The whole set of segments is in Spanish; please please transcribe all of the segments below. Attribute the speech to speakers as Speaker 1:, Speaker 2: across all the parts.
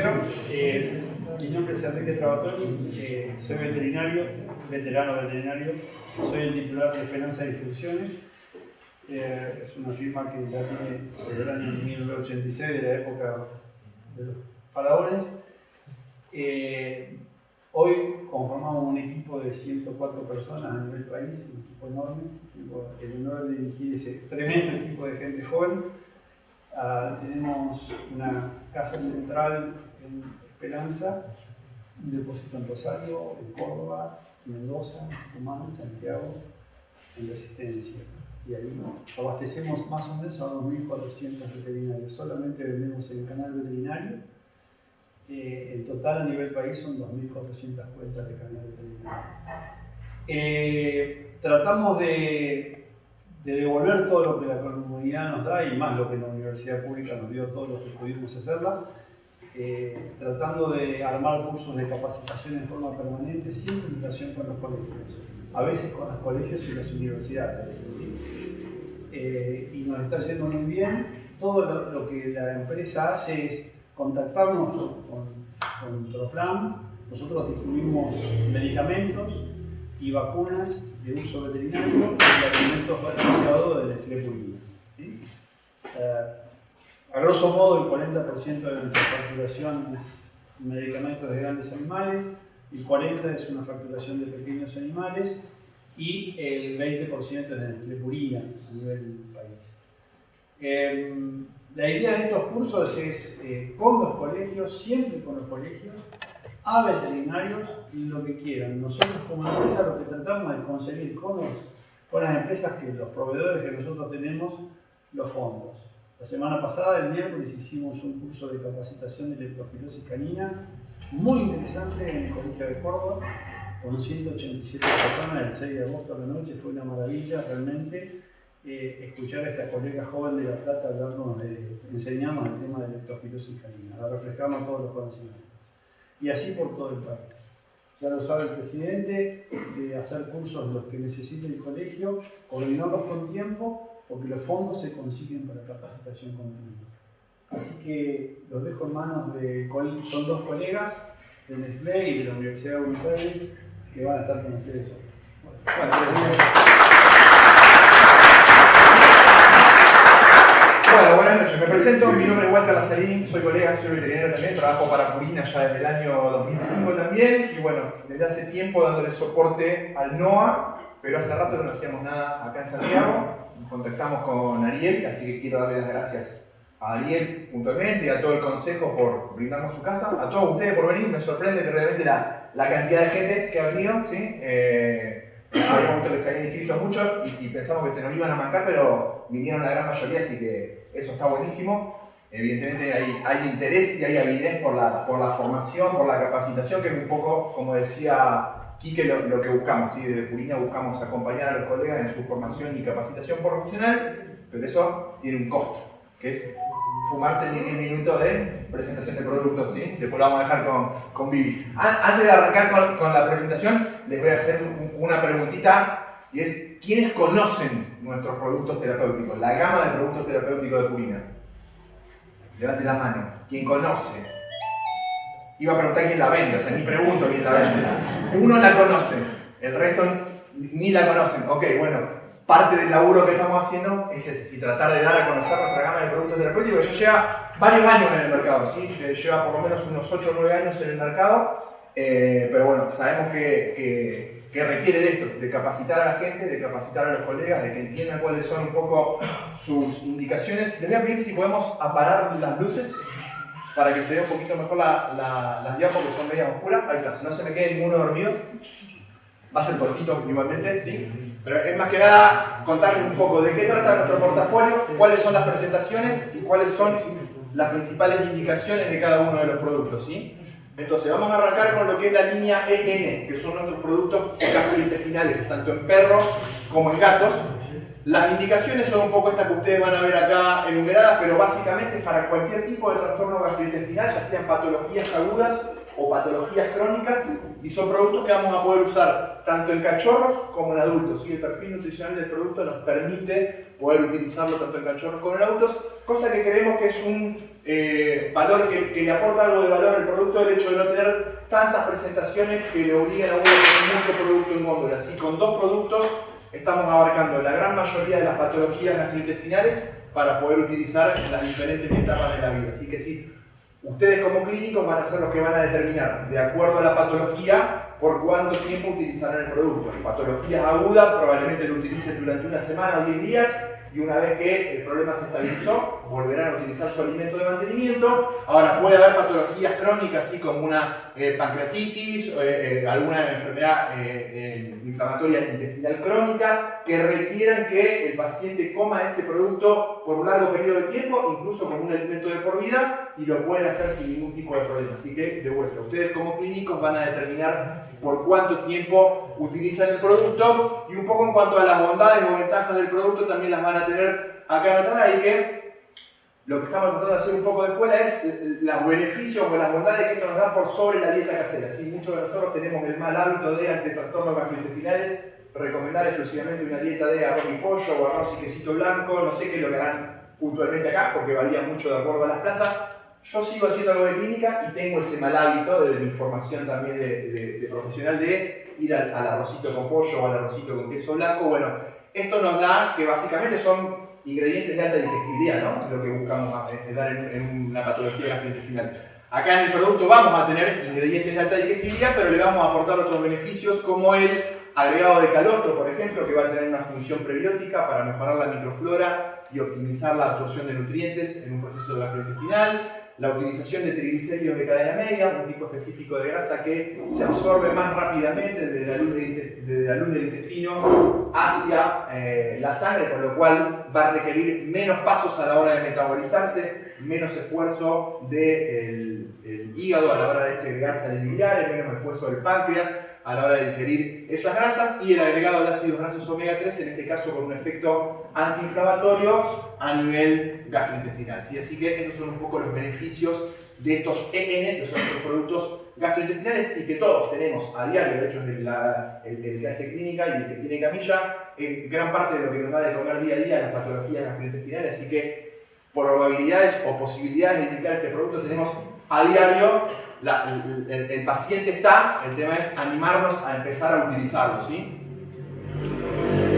Speaker 1: primero, mi nombre es Enrique Trabatoni, soy veterinario, veterano veterinario, soy el titular de Esperanza Distribuciones. Es una firma que ya tiene desde el año 1986, de la época de los faraones. Hoy conformamos un equipo de 104 personas a nivel país, un equipo enorme. Tengo el honor de dirigir ese tremendo equipo de gente joven. Tenemos una casa central en Esperanza, un depósito en Rosario, en Córdoba, Mendoza, Tucumán, Santiago, en Resistencia. Y ahí abastecemos más o menos a 2.400 veterinarios. Solamente vendemos en el canal veterinario. En total a nivel país son 2.400 cuentas de canal veterinario. Tratamos de devolver todo lo que la comunidad nos da y más lo que la universidad pública nos dio, todo lo que pudimos hacerla. Tratando de armar cursos de capacitación en forma permanente, siempre en relación con los colegios, a veces con los colegios y las universidades. Y nos está yendo muy bien. Todo lo que la empresa hace es contactarnos con Proflam. Nosotros distribuimos medicamentos y vacunas de uso veterinario y alimentos balanceados de Nestlé Purina. ¿Sí? A grosso modo, el 40% de nuestra facturación es medicamentos de grandes animales, el 40% es una facturación de pequeños animales y el 20% es de Nestlé Purina a nivel país. La idea de estos cursos es con los colegios, siempre con los colegios, a veterinarios y lo que quieran. Nosotros como empresa lo que tratamos es conseguir con las empresas, los proveedores que nosotros tenemos, los fondos. La semana pasada, el miércoles, hicimos un curso de capacitación de leptospirosis canina muy interesante en el Colegio de Córdoba, con 187 personas el 6 de agosto a la noche. Fue una maravilla realmente escuchar a esta colega joven de La Plata hablarnos, enseñarnos el tema de leptospirosis canina, a reflejarnos todos los conocimientos. Y así por todo el país. Ya lo sabe el presidente, de hacer cursos los que necesite el colegio, coordinarlos con tiempo, porque los fondos se consiguen para capacitación continua. Así que los dejo en manos de, son dos colegas de Nestlé y de la Universidad de Buenos Aires que van a estar con ustedes hoy.
Speaker 2: Bueno, buenas noches, me presento, mi nombre es Walter Lazzarini, soy colega, soy veterinario también, trabajo para Purina ya desde el año 2005 también y bueno, desde hace tiempo dándole soporte al NOA, pero hace rato no hacíamos nada acá en Santiago. Nos contactamos con Ariel, así que quiero darle las gracias a Ariel puntualmente y a todo el consejo por brindarnos su casa, a todos ustedes por venir. Me sorprende que realmente la cantidad de gente que ha venido, ¿sí? Habíamos visto que se habían inscrito muchos y pensamos que se nos iban a mancar, pero vinieron la gran mayoría, así que eso está buenísimo. Evidentemente hay interés y hay avidez por la formación, por la capacitación, que es un poco, como decía Quique, lo que buscamos, ¿sí? Desde Purina buscamos acompañar a los colegas en su formación y capacitación profesional, pero eso tiene un costo, que es fumarse 10 minutos de presentación de productos, ¿sí? Después lo vamos a dejar con Vivi. Antes de arrancar con la presentación, les voy a hacer una preguntita, y es, ¿quiénes conocen nuestros productos terapéuticos? La gama de productos terapéuticos de Purina. Levante la mano. ¿Quién conoce? Iba a preguntar quién la vende, o sea, ni pregunto quién la vende. Uno la conoce, el resto ni la conocen. Ok, bueno, parte del laburo que estamos haciendo es ese, tratar de dar a conocer nuestra gama de productos terapéuticos, que ya lleva varios años en el mercado, ¿sí? Lleva por lo menos unos 8 o 9 años en el mercado, pero bueno, sabemos que requiere de esto, de capacitar a la gente, de capacitar a los colegas, de que entiendan cuáles son un poco sus indicaciones. Les voy a pedir si podemos apagar las luces, para que se vea un poquito mejor las diapos, que son medias oscuras. Ahí está, no se me quede ninguno dormido. Va a ser cortito igualmente, ¿sí? Pero es más que nada contarles un poco de qué trata nuestro portafolio, cuáles son las presentaciones y cuáles son las principales indicaciones de cada uno de los productos, ¿sí? Entonces vamos a arrancar con lo que es la línea EN, que son nuestros productos gastrointestinales, tanto en perros como en gatos. Las indicaciones son un poco estas que ustedes van a ver acá enumeradas, pero básicamente para cualquier tipo de trastorno gastrointestinal, ya sean patologías agudas o patologías crónicas, y son productos que vamos a poder usar tanto en cachorros como en adultos. ¿Sí? El perfil nutricional del producto nos permite poder utilizarlo tanto en cachorros como en adultos, cosa que creemos que es un valor que le aporta algo de valor al producto, el hecho de no tener tantas presentaciones que le obligan a uno a tener mucho producto en góndola. Así, con 2 productos estamos abarcando la gran mayoría de las patologías gastrointestinales para poder utilizar en las diferentes etapas de la vida. Así que sí, ustedes como clínicos van a ser los que van a determinar, de acuerdo a la patología, por cuánto tiempo utilizarán el producto. En patologías agudas probablemente lo utilicen durante una semana o 10 días, y una vez que el problema se estabilizó, volverán a utilizar su alimento de mantenimiento. Ahora, puede haber patologías crónicas, así como una pancreatitis, alguna enfermedad inflamatoria intestinal crónica, que requieran que el paciente coma ese producto por un largo periodo de tiempo, incluso como un alimento de por vida, y lo pueden hacer sin ningún tipo de problema. Así que, de vuelta, ustedes como clínicos van a determinar por cuánto tiempo utilizan el producto, y un poco en cuanto a las bondades o ventajas del producto también las van a tener acá anotadas, y que lo que estamos tratando de hacer un poco de escuela es los beneficios o las bondades que esto nos da por sobre la dieta casera. ¿Sí? Muchos de nosotros tenemos el mal hábito de, ante trastornos gastrointestinales, recomendar exclusivamente una dieta de arroz y pollo o arroz y quesito blanco. No sé qué es lo que harán puntualmente acá, porque varía mucho de acuerdo a las plazas. Yo sigo haciendo algo de clínica y tengo ese mal hábito de mi formación también de profesional de ir al arrocito con pollo o al arrocito con queso blanco. Bueno, esto nos da que básicamente son ingredientes de alta digestibilidad, ¿no? Lo que buscamos dar en una patología gastrointestinal. Acá en el producto vamos a tener ingredientes de alta digestibilidad, pero le vamos a aportar otros beneficios como el agregado de calostro, por ejemplo, que va a tener una función prebiótica para mejorar la microflora y optimizar la absorción de nutrientes en un proceso gastrointestinal. La utilización de triglicéridos de cadena media, un tipo específico de grasa que se absorbe más rápidamente desde la luz del intestino hacia la sangre, con lo cual va a requerir menos pasos a la hora de metabolizarse, menos esfuerzo del hígado a la hora de segregar sales biliares, menos esfuerzo del páncreas a la hora de digerir esas grasas, y el agregado de ácidos grasos omega 3, en este caso con un efecto antiinflamatorio a nivel gastrointestinal. ¿Sí? Así que estos son un poco los beneficios de estos EN, que son estos productos gastrointestinales y que todos tenemos a diario. De hecho, el que hace clínica y el que tiene camilla, gran parte de lo que nos da de comer día a día las patologías gastrointestinales. Así que probabilidades o posibilidades de indicar este producto tenemos a diario. El paciente está, el tema es animarnos a empezar a utilizarlo, ¿sí?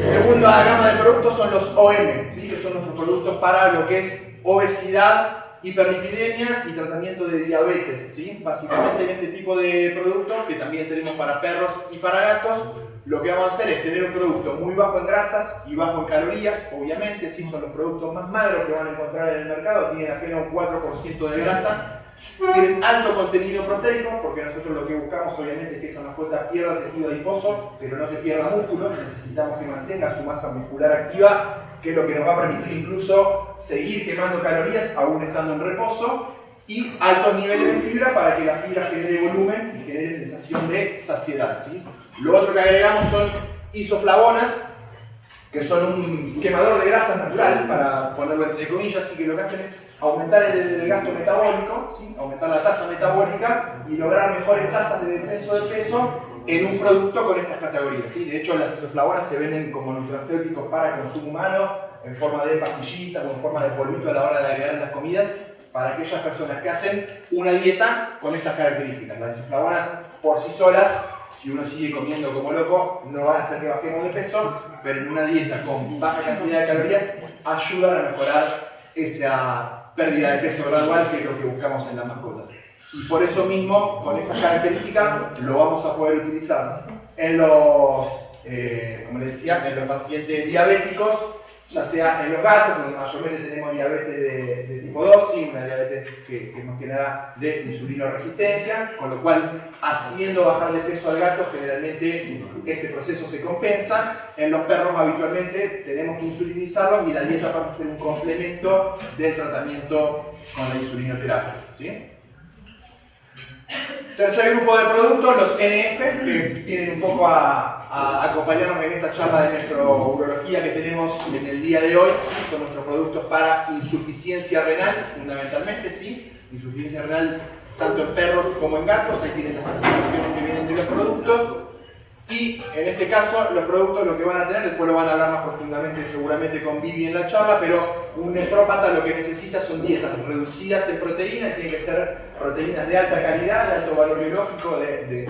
Speaker 2: Segunda gama de productos son los OM, ¿sí? Que son nuestros productos para lo que es obesidad, hiperlipidemia y tratamiento de diabetes, ¿sí? Básicamente en este tipo de productos, que también tenemos para perros y para gatos, lo que vamos a hacer es tener un producto muy bajo en grasas y bajo en calorías, obviamente, ¿sí? Son los productos más magros que van a encontrar en el mercado, tienen apenas un 4% de grasa, tienen alto contenido proteico, porque nosotros lo que buscamos obviamente es que esa mascota pierda tejido adiposo, pero no que pierda músculo. Necesitamos que mantenga su masa muscular activa, que es lo que nos va a permitir incluso seguir quemando calorías aún estando en reposo, y altos niveles de fibra para que la fibra genere volumen y genere sensación de saciedad, ¿sí? Lo otro que agregamos son isoflavonas, que son un quemador de grasa natural, para ponerlo entre comillas, así que lo que hacen es aumentar el gasto metabólico, ¿sí? Aumentar la tasa metabólica y lograr mejores tasas de descenso de peso en un producto con estas categorías, ¿sí? De hecho, las isoflavonas se venden como nutracéuticos para consumo humano, en forma de pastillita o en forma de polvito a la hora de agregar en las comidas, para aquellas personas que hacen una dieta con estas características. Las isoflavonas por sí solas, si uno sigue comiendo como loco, no van a hacer que bajemos de peso, pero en una dieta con baja cantidad de calorías ayudan a mejorar esa pérdida de peso gradual, que es lo que buscamos en las mascotas. Y por eso mismo, con esta característica, lo vamos a poder utilizar en los, como les decía, en los pacientes diabéticos, ya sea en los gatos, donde mayormente tenemos diabetes de tipo 2, ¿sí? Una diabetes que más que nada de insulinoresistencia, con lo cual, haciendo bajar de peso al gato, generalmente ese proceso se compensa. En los perros habitualmente tenemos que insulinizarlos y la dieta pasa a ser un complemento del tratamiento con la insulinoterapia, ¿sí? Tercer grupo de productos, los NF, que vienen un poco a acompañarnos en esta charla de nefrourología que tenemos en el día de hoy. ¿Sí? Son nuestros productos para insuficiencia renal, fundamentalmente, ¿sí? Insuficiencia renal tanto en perros como en gatos. Ahí tienen las presentaciones que vienen de los productos. Y en este caso, los productos lo que van a tener, después lo van a hablar más profundamente seguramente con Vivi en la charla, pero un nefrópata lo que necesita son dietas reducidas en proteínas, tienen que ser proteínas de alta calidad, de alto valor biológico, de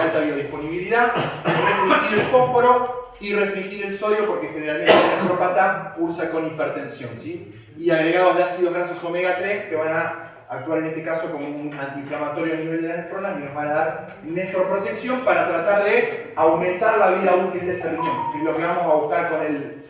Speaker 2: alta biodisponibilidad, restringir el fósforo y restringir el sodio porque generalmente el nefrópata cursa con hipertensión, ¿sí? Y agregados de ácidos grasos omega 3 que van a actuar en este caso como un antiinflamatorio a nivel de la nefrona y nos van a dar nefroprotección para tratar de aumentar la vida útil de ese riñón, que es lo que vamos a buscar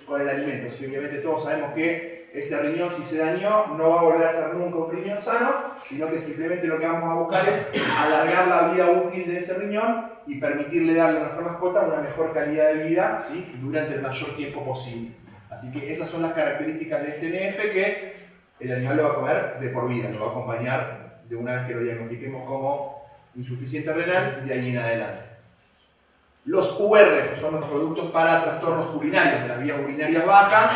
Speaker 2: con el alimento. Si obviamente todos sabemos que ese riñón, si se dañó, no va a volver a ser nunca un riñón sano, sino que simplemente lo que vamos a buscar es alargar la vida útil de ese riñón y permitirle darle a nuestra mascota una mejor calidad de vida, ¿sí?, durante el mayor tiempo posible. Así que esas son las características de este NF que el animal lo va a comer de por vida, lo va a acompañar de una vez que lo diagnostiquemos como insuficiente renal de ahí en adelante. Los UR son los productos para trastornos urinarios, de las vías urinarias bajas,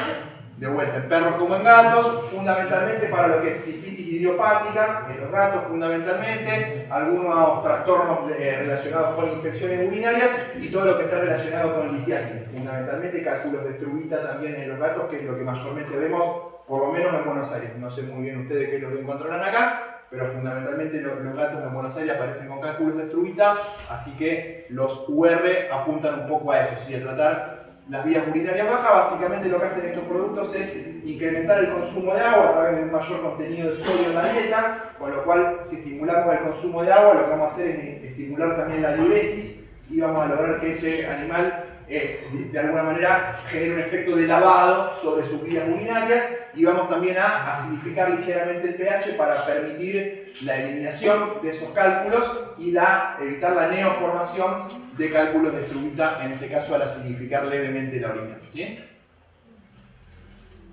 Speaker 2: de vuelta en perros como en gatos, fundamentalmente para lo que es cistitis idiopática, en los gatos fundamentalmente, algunos trastornos relacionados con infecciones urinarias y todo lo que está relacionado con litiasis, fundamentalmente cálculos de struvita también en los gatos, que es lo que mayormente vemos por lo menos en Buenos Aires. No sé muy bien ustedes qué es lo que encontrarán acá, pero fundamentalmente los gatos en Buenos Aires aparecen con cálculos de struvita, así que los UR apuntan un poco a eso, ¿sí?, a tratar las vías urinarias bajas. Básicamente lo que hacen estos productos es incrementar el consumo de agua a través de un mayor contenido de sodio en la dieta, con lo cual si estimulamos el consumo de agua, lo que vamos a hacer es estimular también la diuresis y vamos a lograr que ese animal de alguna manera genere un efecto de lavado sobre sus vías urinarias y vamos también a acidificar ligeramente el pH para permitir la eliminación de esos cálculos y evitar la neoformación de cálculos de struvita, en este caso al acidificar levemente la orina, ¿sí?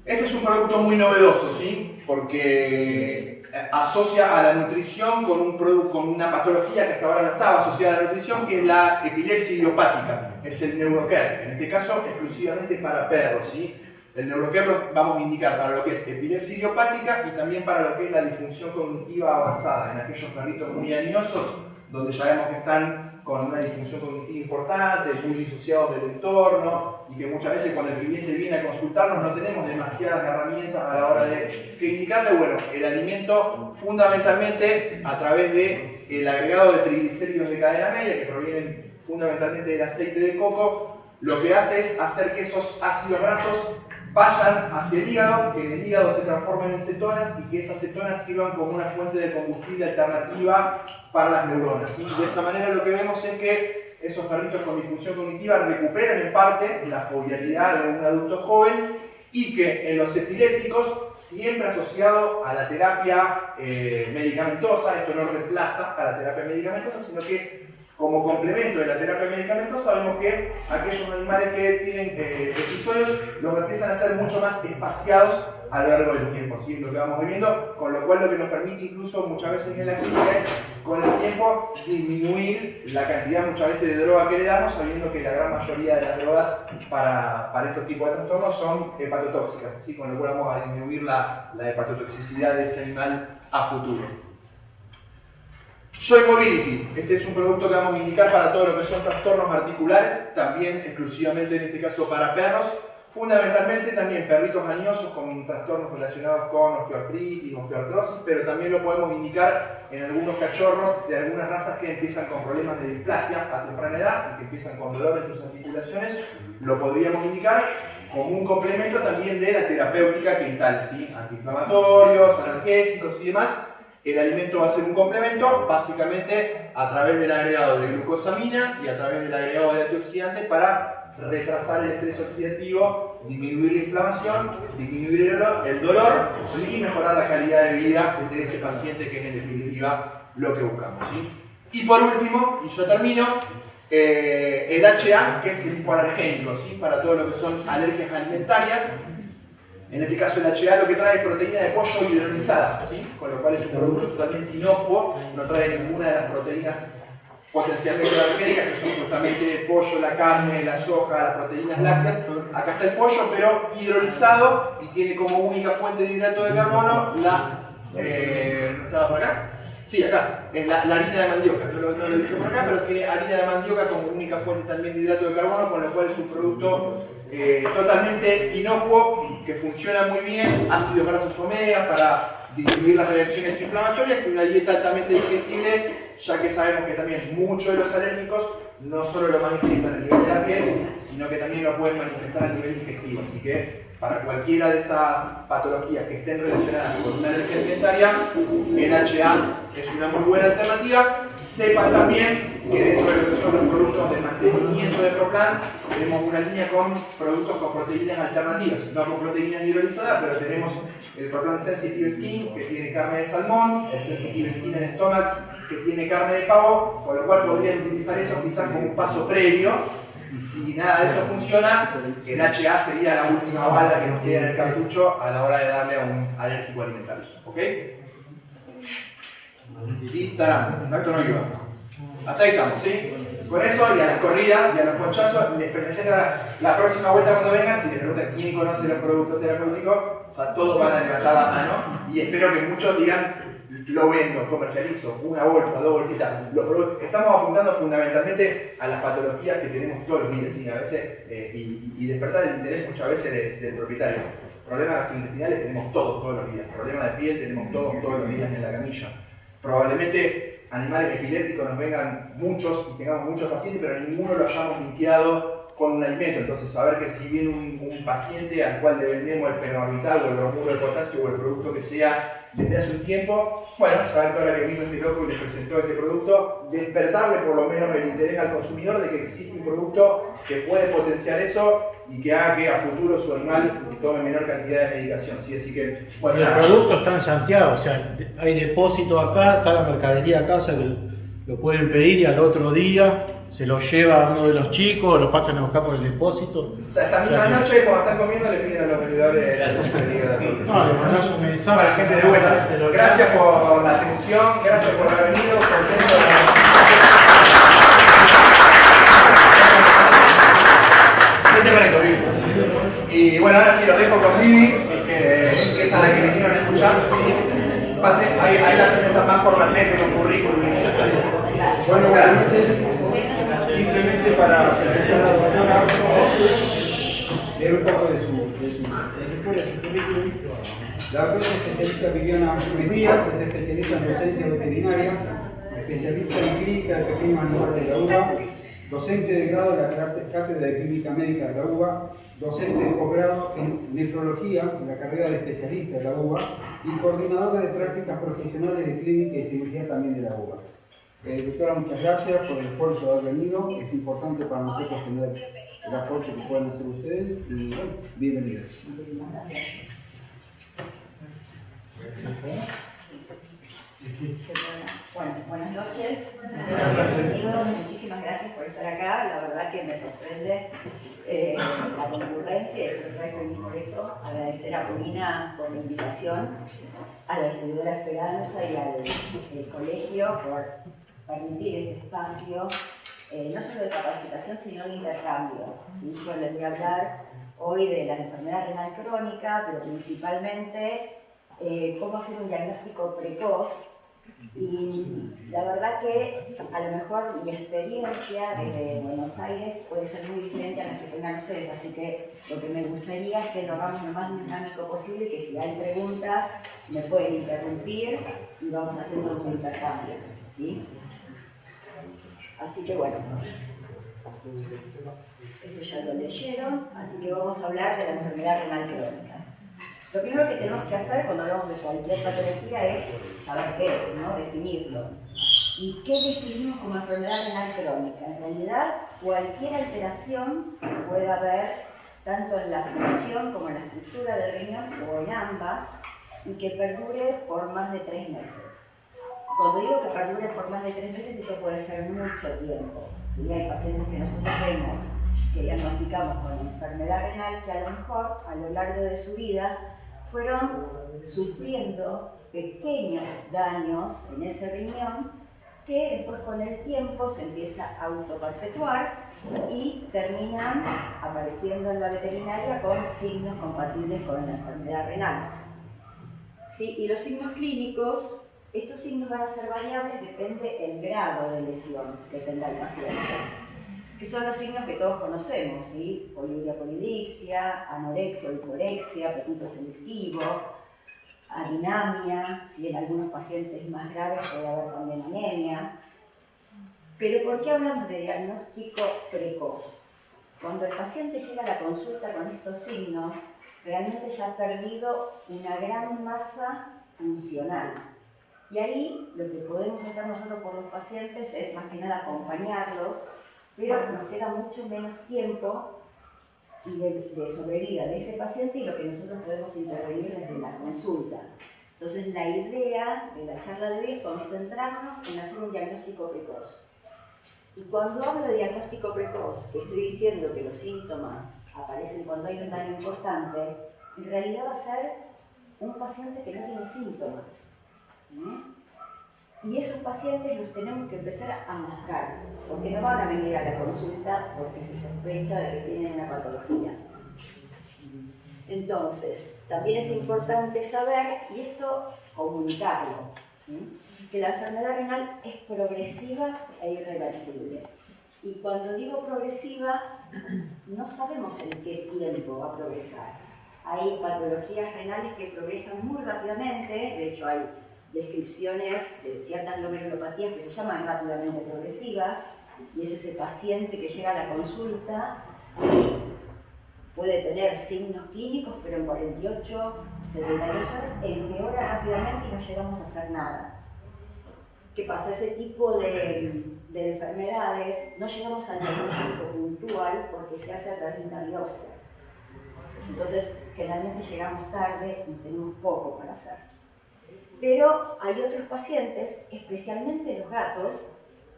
Speaker 2: Este es un producto muy novedoso, ¿sí?, porque asocia a la nutrición con una patología que hasta ahora no estaba asociada a la nutrición, que es la epilepsia idiopática, es el NeuroCare, en este caso exclusivamente para perros, ¿sí? El NeuroCare lo vamos a indicar para lo que es epilepsia idiopática y también para lo que es la disfunción cognitiva avanzada, en aquellos perritos muy añosos, donde ya vemos que están con una disfunción cognitiva importante, muy disociados del entorno y que muchas veces cuando el cliente viene a consultarnos no tenemos demasiadas herramientas a la hora de indicarle. Bueno, el alimento fundamentalmente a través del agregado de triglicéridos de cadena media que provienen fundamentalmente del aceite de coco, lo que hace es hacer que esos ácidos grasos vayan hacia el hígado, que en el hígado se transformen en cetonas y que esas cetonas sirvan como una fuente de combustible alternativa para las neuronas, ¿sí? De esa manera lo que vemos es que esos perritos con disfunción cognitiva recuperan en parte la jovialidad de un adulto joven y que en los epilépticos, siempre asociado a la terapia medicamentosa, esto no reemplaza a la terapia medicamentosa, sino que como complemento de la terapia medicamentosa, sabemos que aquellos animales que tienen episodios los empiezan a ser mucho más espaciados a lo largo del tiempo, ¿sí? Lo que vamos viviendo, con lo cual lo que nos permite incluso muchas veces en la clínica es con el tiempo disminuir la cantidad muchas veces de droga que le damos, sabiendo que la gran mayoría de las drogas para estos tipos de trastornos son hepatotóxicas, ¿sí? Con lo cual vamos a disminuir la hepatotoxicidad de ese animal a futuro. Joy Mobility, este es un producto que vamos a indicar para todo lo que son trastornos articulares, también exclusivamente en este caso para perros, fundamentalmente también perritos añosos con trastornos relacionados con osteoartritis, osteoartrosis, pero también lo podemos indicar en algunos cachorros de algunas razas que empiezan con problemas de displasia a temprana edad y que empiezan con dolor en sus articulaciones, lo podríamos indicar como un complemento también de la terapéutica que instale, ¿sí? Antiinflamatorios, analgésicos y demás. El alimento va a ser un complemento, básicamente a través del agregado de glucosamina y a través del agregado de antioxidantes para retrasar el estrés oxidativo, disminuir la inflamación, disminuir el dolor y mejorar la calidad de vida de ese paciente, que es en definitiva lo que buscamos, ¿sí? Y por último, y yo termino, el HA, que es el hipoalergénico, ¿sí? Para todo lo que son alergias alimentarias. En este caso el HA lo que trae es proteína de pollo hidrolizada, ¿sí? Con lo cual es un producto totalmente inocuo, no trae ninguna de las proteínas potencialmente alergénicas, que son justamente el pollo, la carne, la soja, las proteínas lácteas. Acá está el pollo, pero hidrolizado y tiene como única fuente de hidrato de carbono la... ¿no estaba por acá? Sí, acá, es la harina de mandioca, no lo dice por acá, pero tiene harina de mandioca como única fuente también de hidrato de carbono, con lo cual es un producto totalmente inocuo, que funciona muy bien, ácidos grasos omega para disminuir las reacciones inflamatorias, y una dieta altamente digestible, ya que sabemos que también muchos de los alérgicos no solo lo manifiestan a nivel de la piel, sino que también lo pueden manifestar a nivel digestivo, así que para cualquiera de esas patologías que estén relacionadas con una alergia alimentaria, el HA es una muy buena alternativa. Sepan también que dentro de lo que son los productos de mantenimiento de ProPlan, tenemos una línea con productos con proteínas alternativas, no con proteínas hidrolizadas, pero tenemos el ProPlan Sensitive Skin, que tiene carne de salmón, el Sensitive Skin and Stomach, que tiene carne de pavo, con lo cual podrían utilizar eso quizás como un paso previo. Y si nada de eso funciona, el HA sería la última bala que nos queda en el cartucho a la hora de darle a un alérgico alimentario. ¿Ok? Y tarán, acto no iba. Hasta ahí estamos, ¿sí? Con eso y a las corridas y a los ponchazos, les presenté la próxima vuelta cuando vengan. Si les preguntan quién conoce los productos terapéuticos, o sea, todos van a levantar la mano y espero que muchos digan: lo vendo, comercializo, una bolsa, dos bolsitas. Estamos apuntando fundamentalmente a las patologías que tenemos todos los días, ¿sí? A veces, y despertar el interés muchas veces del propietario. Problemas gastrointestinales tenemos todos los días. Problemas de piel tenemos todos los días en la camilla. Probablemente animales epilépticos nos vengan muchos y tengamos muchos pacientes, pero ninguno lo hayamos linkeado con un alimento. Entonces, saber que si viene un paciente al cual le vendemos el fenobarbital o el bromuro de potasio o el producto que sea desde hace un tiempo, bueno, saber que ahora que vino este loco y les presentó este producto, despertarle por lo menos el interés al consumidor de que existe un producto que puede potenciar eso y que haga que a futuro su animal tome menor cantidad de medicación. ¿Sí? Así que, bueno,
Speaker 3: el producto está en Santiago, o sea, hay depósito acá, está la mercadería acá, o sea, que lo pueden pedir y al otro día se lo lleva a uno de los chicos, lo pasan a buscar por el depósito.
Speaker 2: O sea, esta misma noche, cuando están comiendo, le piden a los vendedores la suscripción.
Speaker 3: No, le mandás un mensaje.
Speaker 2: Para gente de vuelta. Gracias por la atención, gracias por haber venido. Contento de... Y bueno, ahora sí los dejo con Vivi, que es a la que vinieron a escuchar. Pase, ahí la presentan más formalmente con currículum.
Speaker 1: Bueno, buenas noches. Simplemente para presentar a la doctora, leer un poco de su trayectoria, su currículum. La doctora es especialista Viviana Ruiz Díaz, es especialista en docencia veterinaria, especialista en clínica de pequeños animales de la uva, docente de grado de la Cátedra de Clínica Médica de la UBA, docente de posgrado en nefrología en la carrera de especialista de la UBA y coordinadora de prácticas profesionales de clínica y cirugía también de la UBA. Doctora, muchas gracias por el esfuerzo de haber venido. Es importante para nosotros tener el aporte que puedan hacer ustedes y bueno, bienvenidos.
Speaker 4: Bueno, buenas noches. Muchísimas gracias por estar acá. La verdad que me sorprende la concurrencia y estoy feliz por eso. Agradecer a Purina por la invitación, a la distribuidora Esperanza y al colegio por permitir este espacio, no solo de capacitación, sino de intercambio. ¿Sí? Yo les voy a hablar hoy de la enfermedad renal crónica, pero principalmente cómo hacer un diagnóstico precoz. Y la verdad que a lo mejor mi experiencia desde Buenos Aires puede ser muy diferente a la que tengan ustedes, así que lo que me gustaría es que lo hagamos lo más dinámico posible, que si hay preguntas me pueden interrumpir y vamos haciendo un intercambio, ¿sí? Así que bueno, esto ya lo leyeron, así que vamos a hablar de la enfermedad renal crónica. Lo primero que tenemos que hacer cuando hablamos de cualquier patología es saber qué es, ¿no? Definirlo. ¿Y qué definimos como enfermedad renal crónica? En realidad, cualquier alteración que pueda haber tanto en la función como en la estructura del riñón o en ambas y que perdure por más de 3 meses. Cuando digo que perdure por más de 3 meses, esto puede ser mucho tiempo. ¿Sí? Hay pacientes que nosotros vemos que diagnosticamos con enfermedad renal que a lo mejor a lo largo de su vida fueron sufriendo pequeños daños en ese riñón que después con el tiempo se empieza a autoperpetuar y terminan apareciendo en la veterinaria con signos compatibles con la enfermedad renal. ¿Sí? Y los signos clínicos Estos signos van a ser variables, depende del grado de lesión que tenga el paciente, que son los signos que todos conocemos, ¿sí? Poliuria, polidipsia, anorexia o hiporexia, apetito selectivo, adinamia, ¿sí? En algunos pacientes más graves puede haber también anemia. Pero ¿por qué hablamos de diagnóstico precoz? Cuando el paciente llega a la consulta con estos signos, realmente ya ha perdido una gran masa funcional. Y ahí lo que podemos hacer nosotros por los pacientes es más que nada acompañarlos, pero nos queda mucho menos tiempo y de sobrevida de ese paciente y lo que nosotros podemos intervenir desde la consulta. Entonces la idea de la charla de hoy es concentrarnos en hacer un diagnóstico precoz. Y cuando hablo de diagnóstico precoz, estoy diciendo que los síntomas aparecen cuando hay un daño importante, en realidad va a ser un paciente que no tiene síntomas. Y esos pacientes los tenemos que empezar a buscar, porque no van a venir a la consulta porque se sospecha de que tienen una patología. Entonces, también es importante saber, y esto comunicarlo, ¿sí? Que la enfermedad renal es progresiva e irreversible. Y cuando digo progresiva, no sabemos en qué tiempo va a progresar. Hay patologías renales que progresan muy rápidamente, de hecho hay descripciones de ciertas glomerulopatías que se llaman rápidamente progresivas, y es ese paciente que llega a la consulta y puede tener signos clínicos, pero en 48, 72 horas empeora rápidamente y no llegamos a hacer nada. ¿Qué pasa? Ese tipo de enfermedades no llegamos al diagnóstico puntual porque se hace a través de una biopsia. Entonces, generalmente llegamos tarde y tenemos poco para hacer. Pero hay otros pacientes, especialmente los gatos,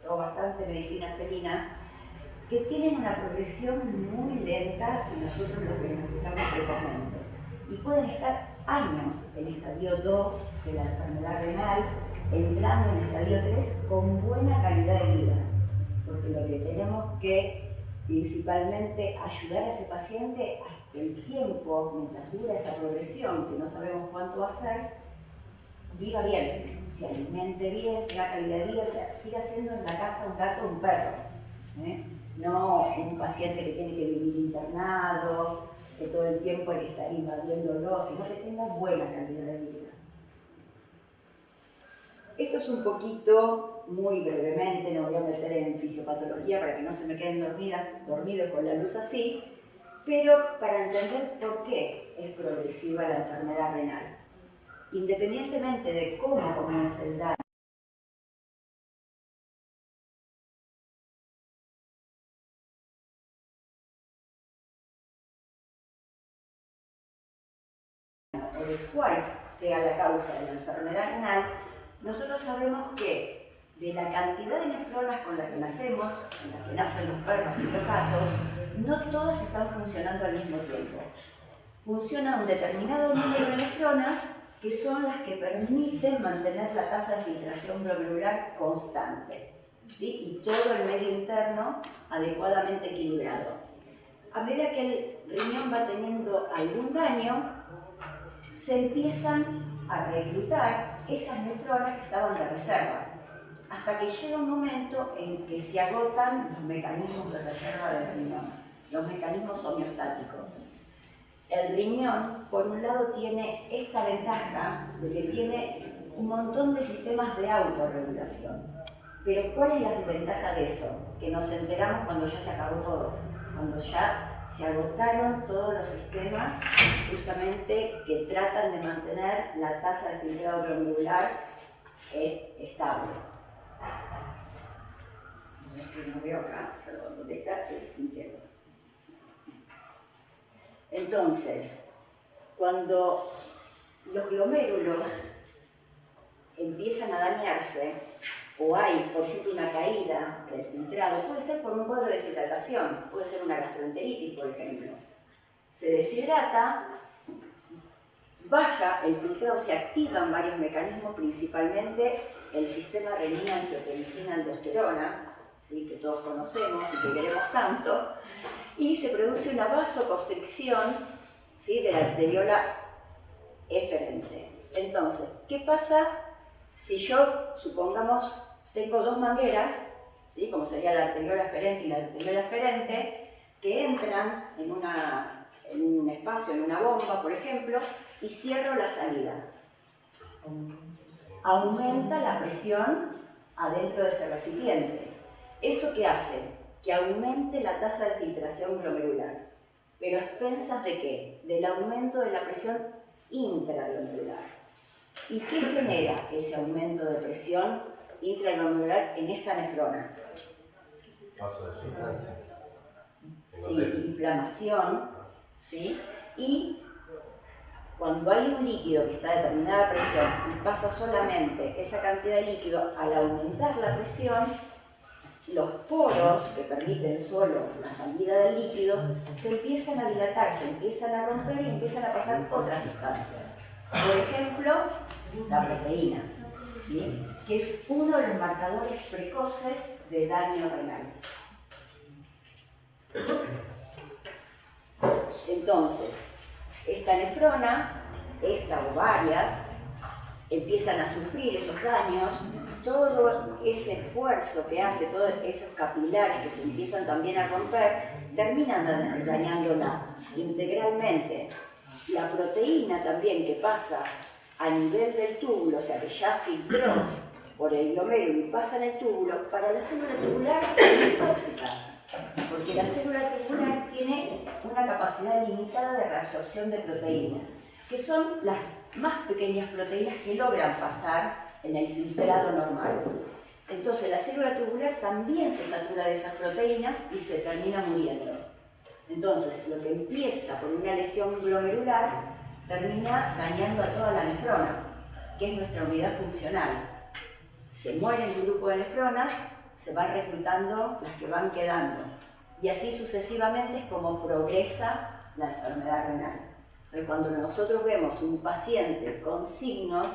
Speaker 4: o bastante medicina felina, que tienen una progresión muy lenta si nosotros los diagnosticamos precozmente. Y pueden estar años en estadio 2 de la enfermedad renal, entrando en estadio 3 con buena calidad de vida. Porque lo que tenemos que principalmente ayudar a ese paciente a que el tiempo, mientras dura esa progresión, que no sabemos cuánto va a ser, viva bien, se alimente bien, tenga calidad de vida, o sea, siga siendo en la casa un gato o un perro. No un paciente que tiene que vivir internado, que todo el tiempo hay que estar invadiéndolo, sino que tenga buena calidad de vida. Esto es un poquito, muy brevemente, no voy a meter en fisiopatología para que no se me queden dormidos con la luz así, pero para entender por qué es progresiva la enfermedad renal. Independientemente de cómo comienza el daño, o de cuál sea la causa de la enfermedad renal, nosotros sabemos que de la cantidad de nefronas con las que nacemos, con las que nacen los perros y los gatos, no todas están funcionando al mismo tiempo. Funciona un determinado número de nefronas que son las que permiten mantener la tasa de filtración glomerular constante, ¿sí? Y todo el medio interno adecuadamente equilibrado. A medida que el riñón va teniendo algún daño, se empiezan a reclutar esas nefronas que estaban de reserva, hasta que llega un momento en que se agotan los mecanismos de reserva del riñón, los mecanismos homeostáticos. El riñón, por un lado, tiene esta ventaja de que tiene un montón de sistemas de autorregulación. Pero ¿cuál es la desventaja de eso? Que nos enteramos cuando ya se acabó todo, cuando ya se agotaron todos los sistemas justamente que tratan de mantener la tasa de filtrado glomerular estable. No veo acá, perdón, ¿dónde está? Entonces, cuando los glomérulos empiezan a dañarse, o hay, por ejemplo, una caída del filtrado, puede ser por un cuadro de deshidratación, puede ser una gastroenteritis, por ejemplo. Se deshidrata, baja el filtrado, se activan varios mecanismos, principalmente el sistema renina-angiotensina-aldosterona, ¿sí? Que todos conocemos y que queremos tanto, y se produce una vasoconstricción, ¿sí? De la arteriola eferente. Entonces, ¿qué pasa Si yo, supongamos, tengo dos mangueras, ¿sí? Como sería la anterior aferente y la anterior aferente, que entran en un espacio, en una bomba, por ejemplo, y cierro la salida. Aumenta la presión adentro de ese recipiente. ¿Eso qué hace? Que aumente la tasa de filtración glomerular. ¿Pero a expensas de qué? Del aumento de la presión intraglomerular. ¿Y qué genera ese aumento de presión intraglomerular en esa nefrona?
Speaker 5: Paso de sustancia.
Speaker 4: Sí, inflamación, ¿sí? Y cuando hay un líquido que está a determinada presión y pasa solamente esa cantidad de líquido, al aumentar la presión, los poros que permiten solo la salida del líquido se empiezan a dilatar, se empiezan a romper y empiezan a pasar otras sustancias. Por ejemplo, la proteína, ¿sí? Que es uno de los marcadores precoces de daño renal. Entonces, esta nefrona, esta o varias, empiezan a sufrir esos daños, todo ese esfuerzo que hace, todos esos capilares que se empiezan también a romper, terminan dañándola integralmente. La proteína también que pasa a nivel del túbulo, o sea que ya filtró por el glomérulo y pasa en el túbulo, para la célula tubular es tóxica, porque la célula tubular tiene una capacidad limitada de reabsorción de proteínas, que son las más pequeñas proteínas que logran pasar en el filtrado normal. Entonces la célula tubular también se satura de esas proteínas y se termina muriendo. Entonces lo que empieza por una lesión glomerular termina dañando a toda la nefrona, que es nuestra unidad funcional. Se muere un grupo de nefronas, se van reclutando las que van quedando. Y así sucesivamente es como progresa la enfermedad renal. Entonces, cuando nosotros vemos un paciente con signos,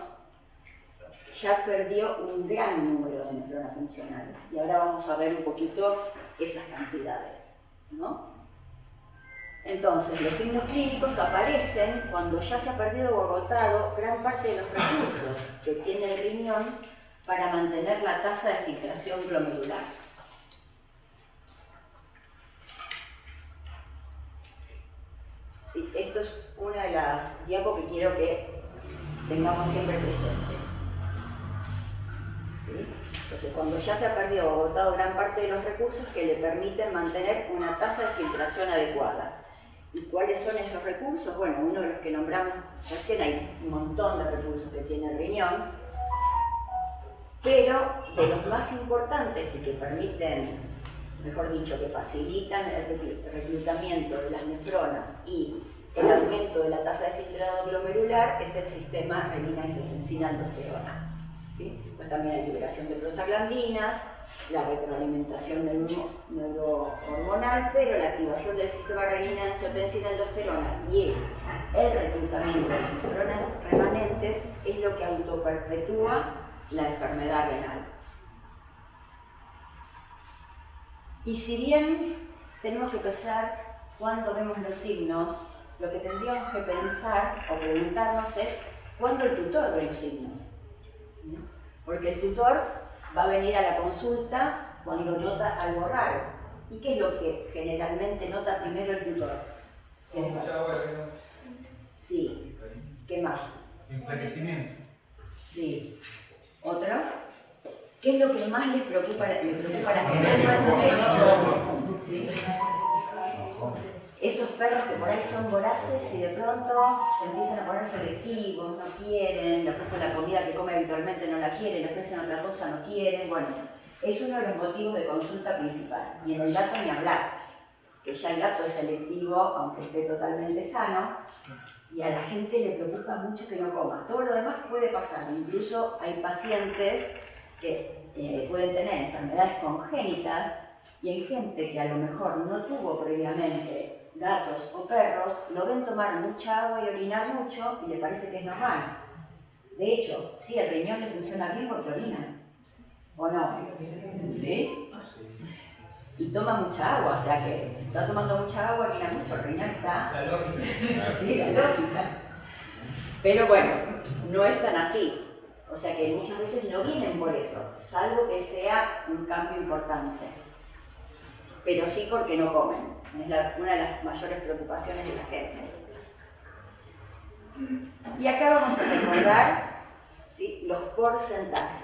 Speaker 4: ya perdió un gran número de nefronas funcionales. Y ahora vamos a ver un poquito esas cantidades, ¿no? Entonces, los signos clínicos aparecen cuando ya se ha perdido o agotado gran parte de los recursos que tiene el riñón para mantener la tasa de filtración glomerular. Sí, esto es una de las diapos que quiero que tengamos siempre presente. ¿Sí? Entonces, cuando ya se ha perdido o agotado gran parte de los recursos que le permiten mantener una tasa de filtración adecuada. ¿Y cuáles son esos recursos? Bueno, uno de los que nombramos recién, hay un montón de recursos que tiene el riñón, pero de los más importantes y que permiten, mejor dicho, que facilitan el reclutamiento de las nefronas y el aumento de la tasa de filtrado glomerular es el sistema renina-angiotensina-aldosterona. ¿Sí? Pues también hay liberación de prostaglandinas, la retroalimentación neurohormonal, pero la activación del sistema renina-angiotensina-aldosterona y el reclutamiento de las nefronas remanentes es lo que autoperpetúa la enfermedad renal. Y si bien tenemos que pensar cuando vemos los signos, lo que tendríamos que pensar o preguntarnos es cuándo el tutor ve los signos. Porque el tutor va a venir a la consulta cuando nota algo raro. ¿Y qué es lo que generalmente nota primero el tutor? Sí. ¿Qué más?
Speaker 6: Enflaquecimiento.
Speaker 4: Sí. ¿Otro? ¿Qué es lo que más les preocupa a la gente? ¿Sí? Esos perros que por ahí son voraces y de pronto se empiezan a poner selectivos, no quieren, le ofrecen la comida que come habitualmente, no la quieren, le ofrecen otra cosa, no quieren. Bueno, es uno de los motivos de consulta principal. Y en el gato ni hablar, que ya el gato es selectivo, aunque esté totalmente sano, y a la gente le preocupa mucho que no coma. Todo lo demás puede pasar, incluso hay pacientes que pueden tener enfermedades congénitas y hay gente que a lo mejor no tuvo previamente gatos o perros, lo ven tomar mucha agua y orinar mucho y le parece que es normal. De hecho, sí, el riñón le funciona bien porque orina, ¿o no? ¿Sí? Y toma mucha agua, o sea que está tomando mucha agua, orina mucho, el riñón está...
Speaker 6: La lógica.
Speaker 4: Sí, la lógica. Pero bueno, no es tan así. O sea que muchas veces no vienen por eso, salvo que sea un cambio importante. Pero sí porque no comen. Es una de las mayores preocupaciones de la gente. Y acá vamos a recordar, ¿sí?, los porcentajes.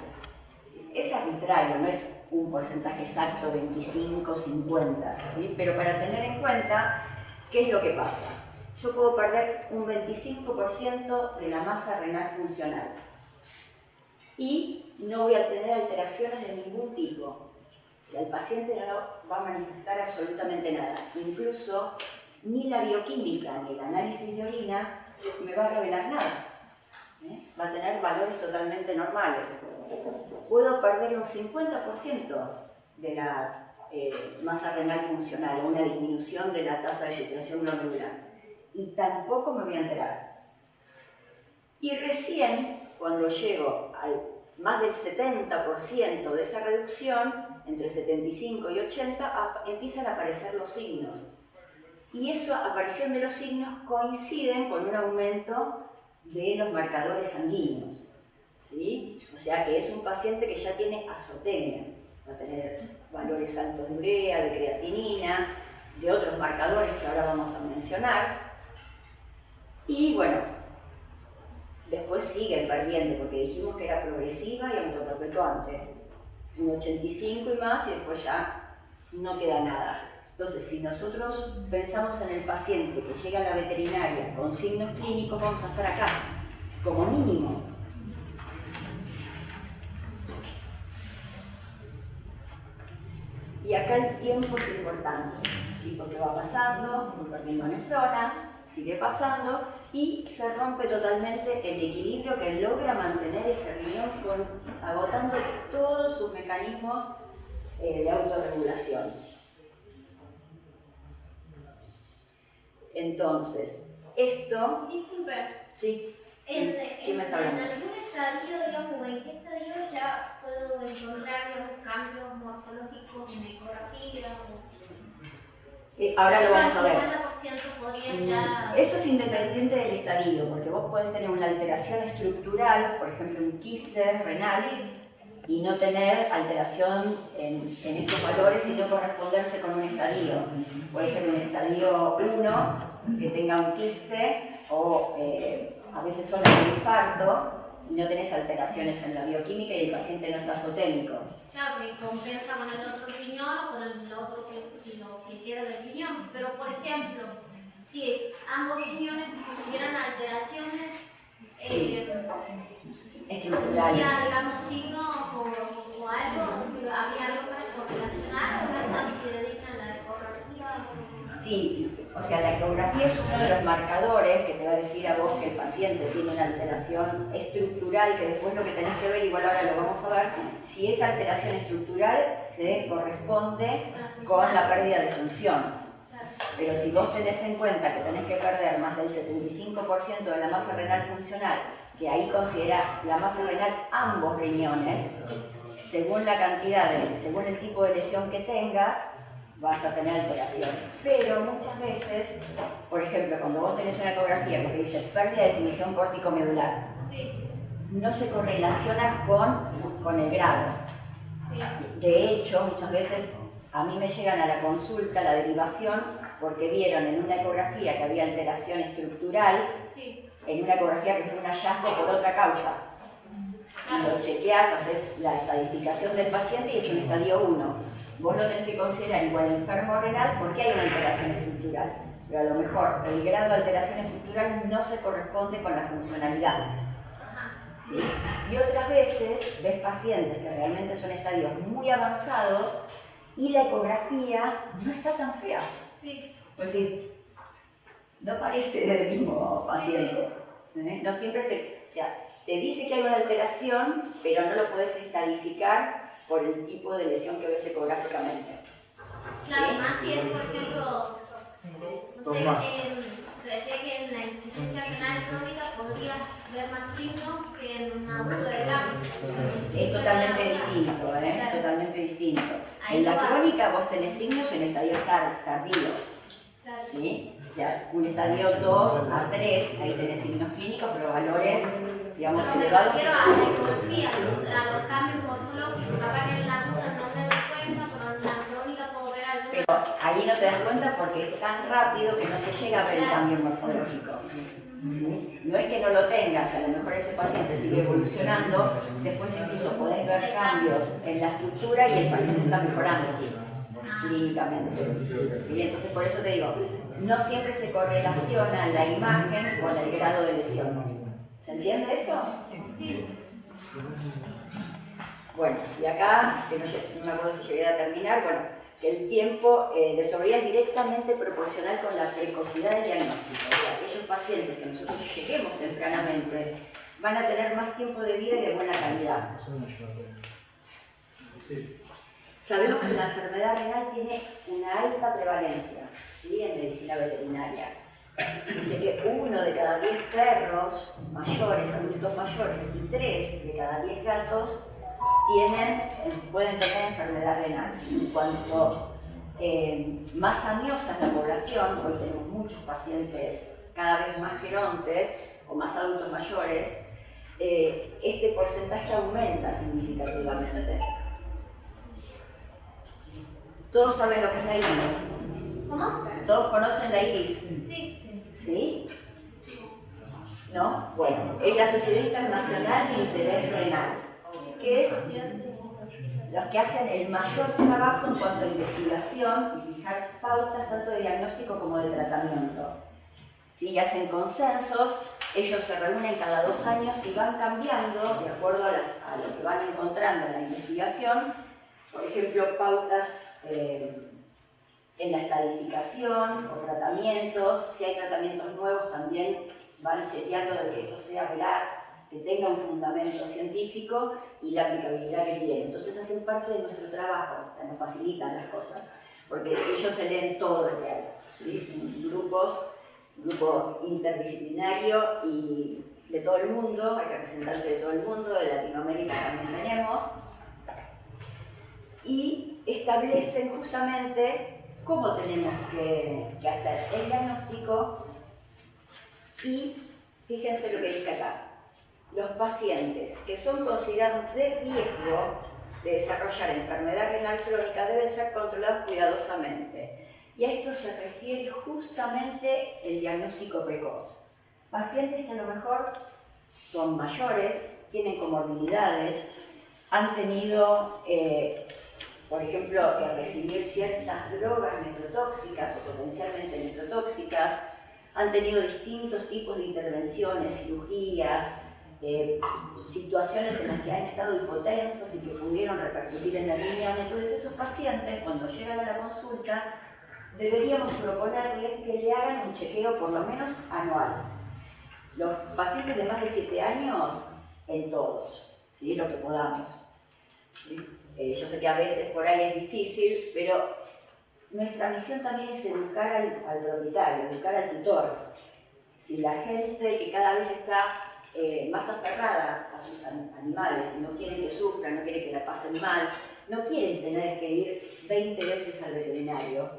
Speaker 4: Es arbitrario, no es un porcentaje exacto, 25, 50, ¿sí? Pero para tener en cuenta, ¿qué es lo que pasa? Yo puedo perder un 25% de la masa renal funcional y no voy a tener alteraciones de ningún tipo. O sea, el paciente no va a manifestar absolutamente nada. Incluso ni la bioquímica ni el análisis de orina me va a revelar nada. Va a tener valores totalmente normales. Puedo perder un 50% de la masa renal funcional, una disminución de la tasa de filtración glomerular. Y tampoco me voy a enterar. Y recién, cuando llego al más del 70% de esa reducción, entre 75 y 80, empiezan a aparecer los signos. Y esa aparición de los signos coinciden con un aumento de los marcadores sanguíneos, ¿sí? O sea que es un paciente que ya tiene azotemia, va a tener valores altos de urea, de creatinina, de otros marcadores que ahora vamos a mencionar. Y bueno, después sigue perdiendo, porque dijimos que era progresiva y autoperpetuante, un 85 y más, y después ya no queda nada. Entonces, si nosotros pensamos en el paciente que llega a la veterinaria con signos clínicos, vamos a estar acá, como mínimo. Y acá el tiempo es importante, ¿sí? Porque va pasando, voy perdiendo nefronas, sigue pasando y se rompe totalmente el equilibrio que logra mantener ese riñón agotando todos sus mecanismos de autorregulación.
Speaker 6: Entonces, esto...
Speaker 7: Disculpe.
Speaker 6: Sí.
Speaker 7: ¿En
Speaker 6: hablando?
Speaker 7: algún estadio, digamos, o en qué estadio ya puedo encontrar los cambios morfológicos en ecografía?
Speaker 6: Ahora lo vamos a ver.
Speaker 7: El 50% podría ya...
Speaker 6: Eso es independiente del estadio, porque vos podés tener una alteración estructural, por ejemplo un quiste renal, y no tener alteración en estos valores y no corresponderse con un estadio. Puede ser un estadio 1 que tenga un quiste o a veces solo un infarto y no tenés alteraciones en la bioquímica y el paciente no está azotémico.
Speaker 7: Claro, que compensa con el otro riñón o con el otro que queda del riñón. Pero, por ejemplo, si ambos riñones tuvieran alteraciones
Speaker 6: estructurales,
Speaker 7: ya, digamos, signos o algo, si habría algo para correlacionar o no está ni fidedigna la ecografía.
Speaker 6: Sí, o sea, la ecografía es uno de los marcadores que te va a decir a vos que el paciente tiene una alteración estructural, que después lo que tenés que ver, igual ahora lo vamos a ver, si esa alteración estructural se corresponde con la pérdida de función. Pero si vos tenés en cuenta que tenés que perder más del 75% de la masa renal funcional, que ahí considerás la masa renal ambos riñones, según la cantidad, según el tipo de lesión que tengas, vas a tener alteración. Pero muchas veces, por ejemplo, cuando vos tenés una ecografía que te dice pérdida de definición córtico-medular, no se correlaciona con el grado. De hecho, muchas veces a mí me llegan a la consulta, la derivación, porque vieron en una ecografía que había alteración estructural, en una ecografía que fue un hallazgo por otra causa. Y lo chequeás, haces la estadificación del paciente y es un estadio 1. Vos lo tenés que considerar igual enfermo renal porque hay una alteración estructural. Pero a lo mejor el grado de alteración estructural no se corresponde con la funcionalidad. ¿Sí? Y otras veces ves pacientes que realmente son estadios muy avanzados y la ecografía no está tan fea. Pues sí, no parece del mismo paciente. No siempre o sea, te dice que hay una alteración, pero no lo puedes estadificar por el tipo de lesión que ves ecográficamente.
Speaker 7: Claro, más si es, por ejemplo, no sé, se decía que en la insuficiencia renal crónica podrías ver más signos que en un abuso de GAM.
Speaker 6: Es totalmente distinto,
Speaker 7: Claro.
Speaker 6: Totalmente distinto.
Speaker 7: Ahí
Speaker 6: En la
Speaker 7: va.
Speaker 6: crónica vos tenés signos en estadios tardíos,
Speaker 7: Claro.
Speaker 6: ¿sí? O sea, un estadio 2 a 3, ahí tenés signos clínicos, pero valores digamos,
Speaker 7: Pero me
Speaker 6: elevados.
Speaker 7: refiero a la ecografía, a los cambios morfológicos. Capaz que en la ruta no me doy cuenta, pero en la crónica puedo ver alguna.
Speaker 6: Pero ahí no te das cuenta porque es tan rápido que no se llega a ver el cambio morfológico. ¿Sí? No es que no lo tengas, a lo mejor ese paciente sigue evolucionando, después incluso podés ver cambios en la estructura y el paciente está mejorando clínicamente. ¿Sí? Entonces por eso te digo, no siempre se correlaciona la imagen con el grado de lesión. ¿Se entiende eso?
Speaker 7: Sí.
Speaker 6: Bueno, y acá, que no me acuerdo si llegué a terminar, bueno, que el tiempo de sobrevida es directamente proporcional con la precocidad del diagnóstico. O sea, aquellos pacientes que nosotros lleguemos tempranamente van a tener más tiempo de vida y de buena calidad. Sabemos que la enfermedad renal tiene una alta prevalencia, ¿sí?, en medicina veterinaria. Dice que 1 de cada 10 perros mayores, adultos mayores, y 3 de cada 10 gatos pueden tener enfermedad renal. En cuanto más añosa es la población, hoy tenemos muchos pacientes cada vez más gerontes o más adultos mayores, este porcentaje aumenta significativamente. ¿Todos saben lo que es la iris?
Speaker 7: ¿Cómo?
Speaker 6: ¿Todos conocen la iris?
Speaker 7: Sí.
Speaker 6: ¿Sí? ¿No? Bueno, es la Sociedad Internacional de Interés Renal, que es los que hacen el mayor trabajo en cuanto a investigación y fijar pautas tanto de diagnóstico como de tratamiento. ¿Sí? Hacen consensos, ellos se reúnen cada 2 años y van cambiando de acuerdo a lo que van encontrando en la investigación. Por ejemplo, pautas en la estadificación o tratamientos. Si hay tratamientos nuevos también van chequeando de que esto sea veraz, que tenga un fundamento científico y la aplicabilidad que tiene. Entonces hacen parte de nuestro trabajo, o sea, nos facilitan las cosas, porque ellos se leen todo lo que hay, ¿sí? Grupo interdisciplinario y de todo el mundo, hay representantes de todo el mundo, de Latinoamérica también tenemos, y establecen justamente cómo tenemos que hacer el diagnóstico. Y fíjense lo que dice acá. Los pacientes que son considerados de riesgo de desarrollar enfermedad renal crónica deben ser controlados cuidadosamente. Y a esto se refiere justamente el diagnóstico precoz. Pacientes que a lo mejor son mayores, tienen comorbilidades, han tenido, por ejemplo, que recibir ciertas drogas nefrotóxicas o potencialmente nefrotóxicas, han tenido distintos tipos de intervenciones, cirugías, situaciones en las que han estado hipotensos y que pudieron repercutir en la riñón. Entonces esos pacientes, cuando llegan a la consulta, deberíamos proponerles que le hagan un chequeo por lo menos anual. Los pacientes de más de 7 años, en todos, ¿sí? Lo que podamos. ¿Sí? Yo sé que a veces por ahí es difícil, pero nuestra misión también es educar al propietario, educar al tutor. Si la gente que cada vez está más aferrada a sus animales, y no quieren que sufran, no quieren que la pasen mal, no quieren tener que ir 20 veces al veterinario,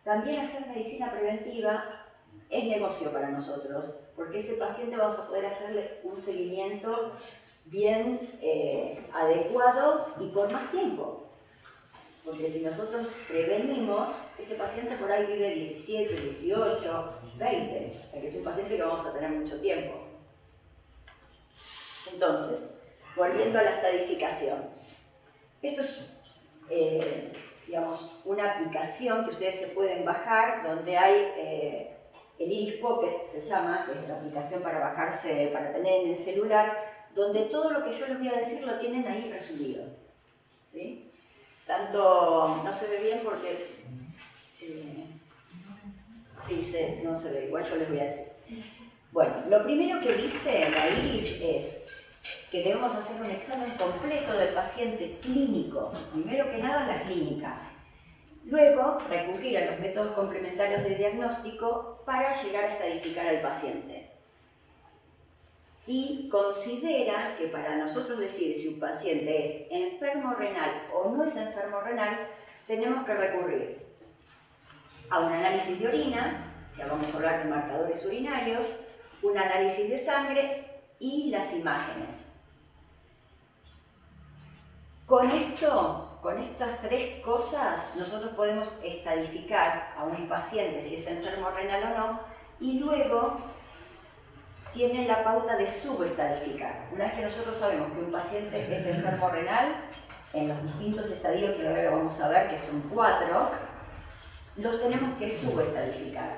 Speaker 6: también hacer medicina preventiva es negocio para nosotros, porque ese paciente vamos a poder hacerle un seguimiento bien adecuado y por más tiempo. Porque si nosotros prevenimos, ese paciente por ahí vive 17, 18, 20, porque es un paciente que vamos a tener mucho tiempo. Entonces, volviendo a la estadificación. Esto es, digamos, una aplicación que ustedes se pueden bajar, donde hay el Iris Pocket, se llama, que es la aplicación para bajarse, para tener en el celular, donde todo lo que yo les voy a decir lo tienen ahí resumido. ¿Sí? Tanto, no se ve bien porque, no se ve, igual yo les voy a decir. Bueno, lo primero que dice la IRIS es que debemos hacer un examen completo del paciente clínico, primero que nada la clínica. Luego, recurrir a los métodos complementarios de diagnóstico para llegar a estadificar al paciente. Y considera que para nosotros decir si un paciente es enfermo renal o no es enfermo renal, tenemos que recurrir a un análisis de orina, ya vamos a hablar de marcadores urinarios, un análisis de sangre y las imágenes. Con estas tres cosas, nosotros podemos estadificar a un paciente si es enfermo renal o no, y luego tienen la pauta de subestadificar. Una vez que nosotros sabemos que un paciente es enfermo renal, en los distintos estadios que ahora lo vamos a ver, que son 4, los tenemos que subestadificar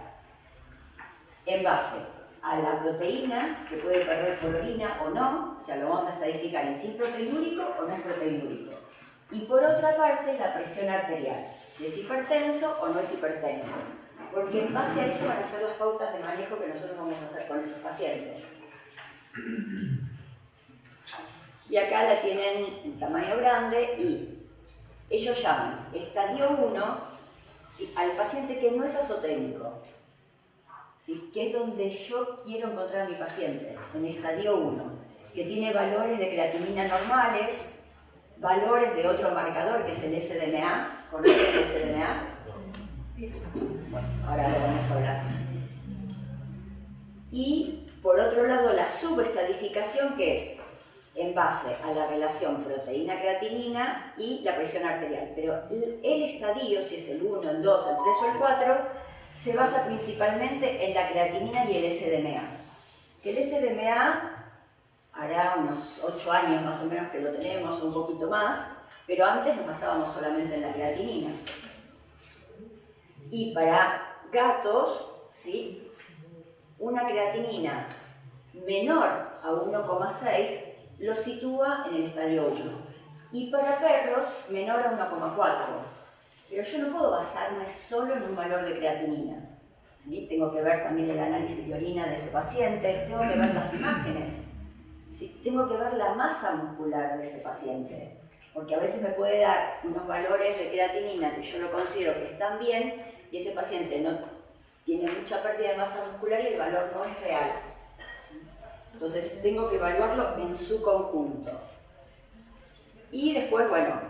Speaker 6: en base a la proteína, que puede perder por orina o no, o sea, lo vamos a estadificar en si es proteinúrico o no es proteinúrico. Y por otra parte, la presión arterial, si es hipertenso o no es hipertenso, porque en base a eso van a ser las pautas de manejo que nosotros vamos a hacer con nuestros pacientes. Y acá la tienen en tamaño grande y ellos llaman estadio 1 ¿sí? al paciente que no es azotémico, ¿sí? que es donde yo quiero encontrar a mi paciente, en estadio 1, que tiene valores de creatinina normales, valores de otro marcador que es el SDMA. ¿Conocen el SDMA? Bueno, ahora lo vamos a hablar. Y por otro lado la subestadificación, que es en base a la relación proteína-creatinina y la presión arterial. Pero el estadio, si es el 1, el 2, el 3 o el 4, se basa principalmente en la creatinina y el SDMA. Que el SDMA hará unos 8 años más o menos que lo tenemos, un poquito más, pero antes nos basábamos solamente en la creatinina. Y para gatos, ¿sí? una creatinina menor a 1,6 lo sitúa en el estadio 1. Y para perros, menor a 1,4. Pero yo no puedo basarme solo en un valor de creatinina. ¿Sí? Tengo que ver también el análisis de orina de ese paciente, tengo que ver las imágenes, ¿sí? tengo que ver la masa muscular de ese paciente. Porque a veces me puede dar unos valores de creatinina que yo lo considero que están bien y ese paciente no tiene mucha pérdida de masa muscular y el valor no es real. Entonces tengo que evaluarlo en su conjunto. Y después, bueno,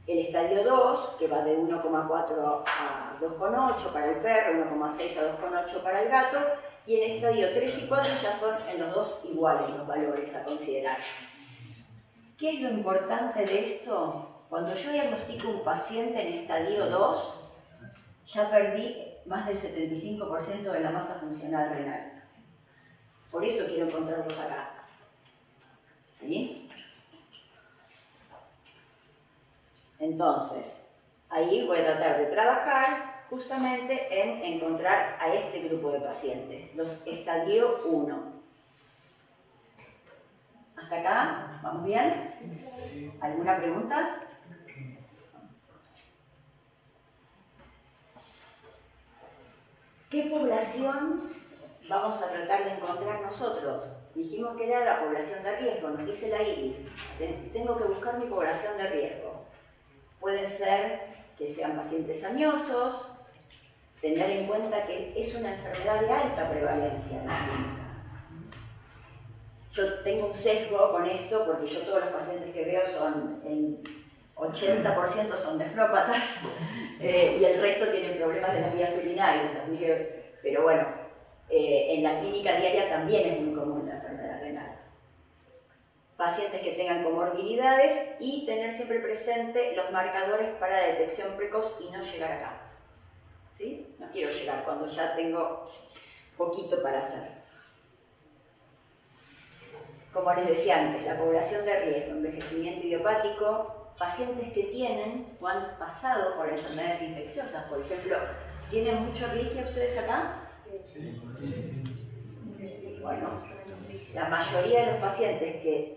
Speaker 6: el estadio 2, que va de 1,4 a 2,8 para el perro, 1,6 a 2,8 para el gato, y el estadio 3 y 4 ya son en los dos iguales los valores a considerar. ¿Qué es lo importante de esto? Cuando yo diagnostico un paciente en estadio 2, ya perdí más del 75% de la masa funcional renal. Por eso quiero encontrarlos acá. ¿Sí? Entonces, ahí voy a tratar de trabajar justamente en encontrar a este grupo de pacientes, los estadio 1. ¿Hasta acá? ¿Vamos bien? ¿Alguna pregunta? ¿Qué población vamos a tratar de encontrar nosotros? Dijimos que era la población de riesgo, nos dice la IRIS. Tengo que buscar mi población de riesgo. Pueden ser que sean pacientes añosos, tener en cuenta que es una enfermedad de alta prevalencia en la clínica. Yo tengo un sesgo con esto porque yo todos los pacientes que veo son, el 80% son nefrópatas y el resto tienen problemas de las vías urinarias. Pero bueno, en la clínica diaria también es muy común la enfermedad renal. Pacientes que tengan comorbilidades y tener siempre presente los marcadores para la detección precoz y no llegar acá. ¿Sí? No quiero llegar cuando ya tengo poquito para hacer. Como les decía antes, la población de riesgo, envejecimiento idiopático, pacientes que tienen o han pasado por enfermedades infecciosas, por ejemplo, ¿tienen mucho riesgo ustedes acá? Sí. Bueno, la mayoría de los pacientes que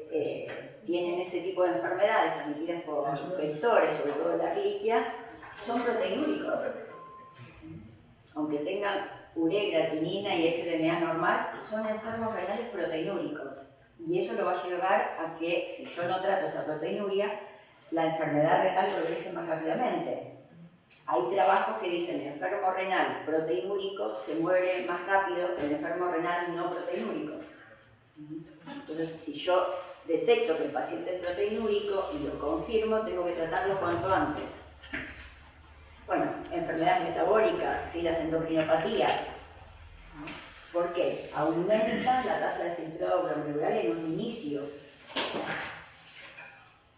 Speaker 6: tienen ese tipo de enfermedades transmitidas por vectores, sobre todo la Ehrlichia, son proteinúricos. Aunque tengan urea, creatinina y SDMA normal, son enfermos renales proteinúricos. Y eso lo va a llevar a que, si yo no trato esa proteinuria, la enfermedad renal progrese más rápidamente. Hay trabajos que dicen que el enfermo renal proteinúrico se muere más rápido que el enfermo renal no proteinúrico. Entonces, si yo detecto que el paciente es proteinúrico y lo confirmo, tengo que tratarlo cuanto antes. Bueno, enfermedades metabólicas, ¿sí? Las endocrinopatías. ¿Por qué? Aumenta la tasa de filtrado glomerular en un inicio.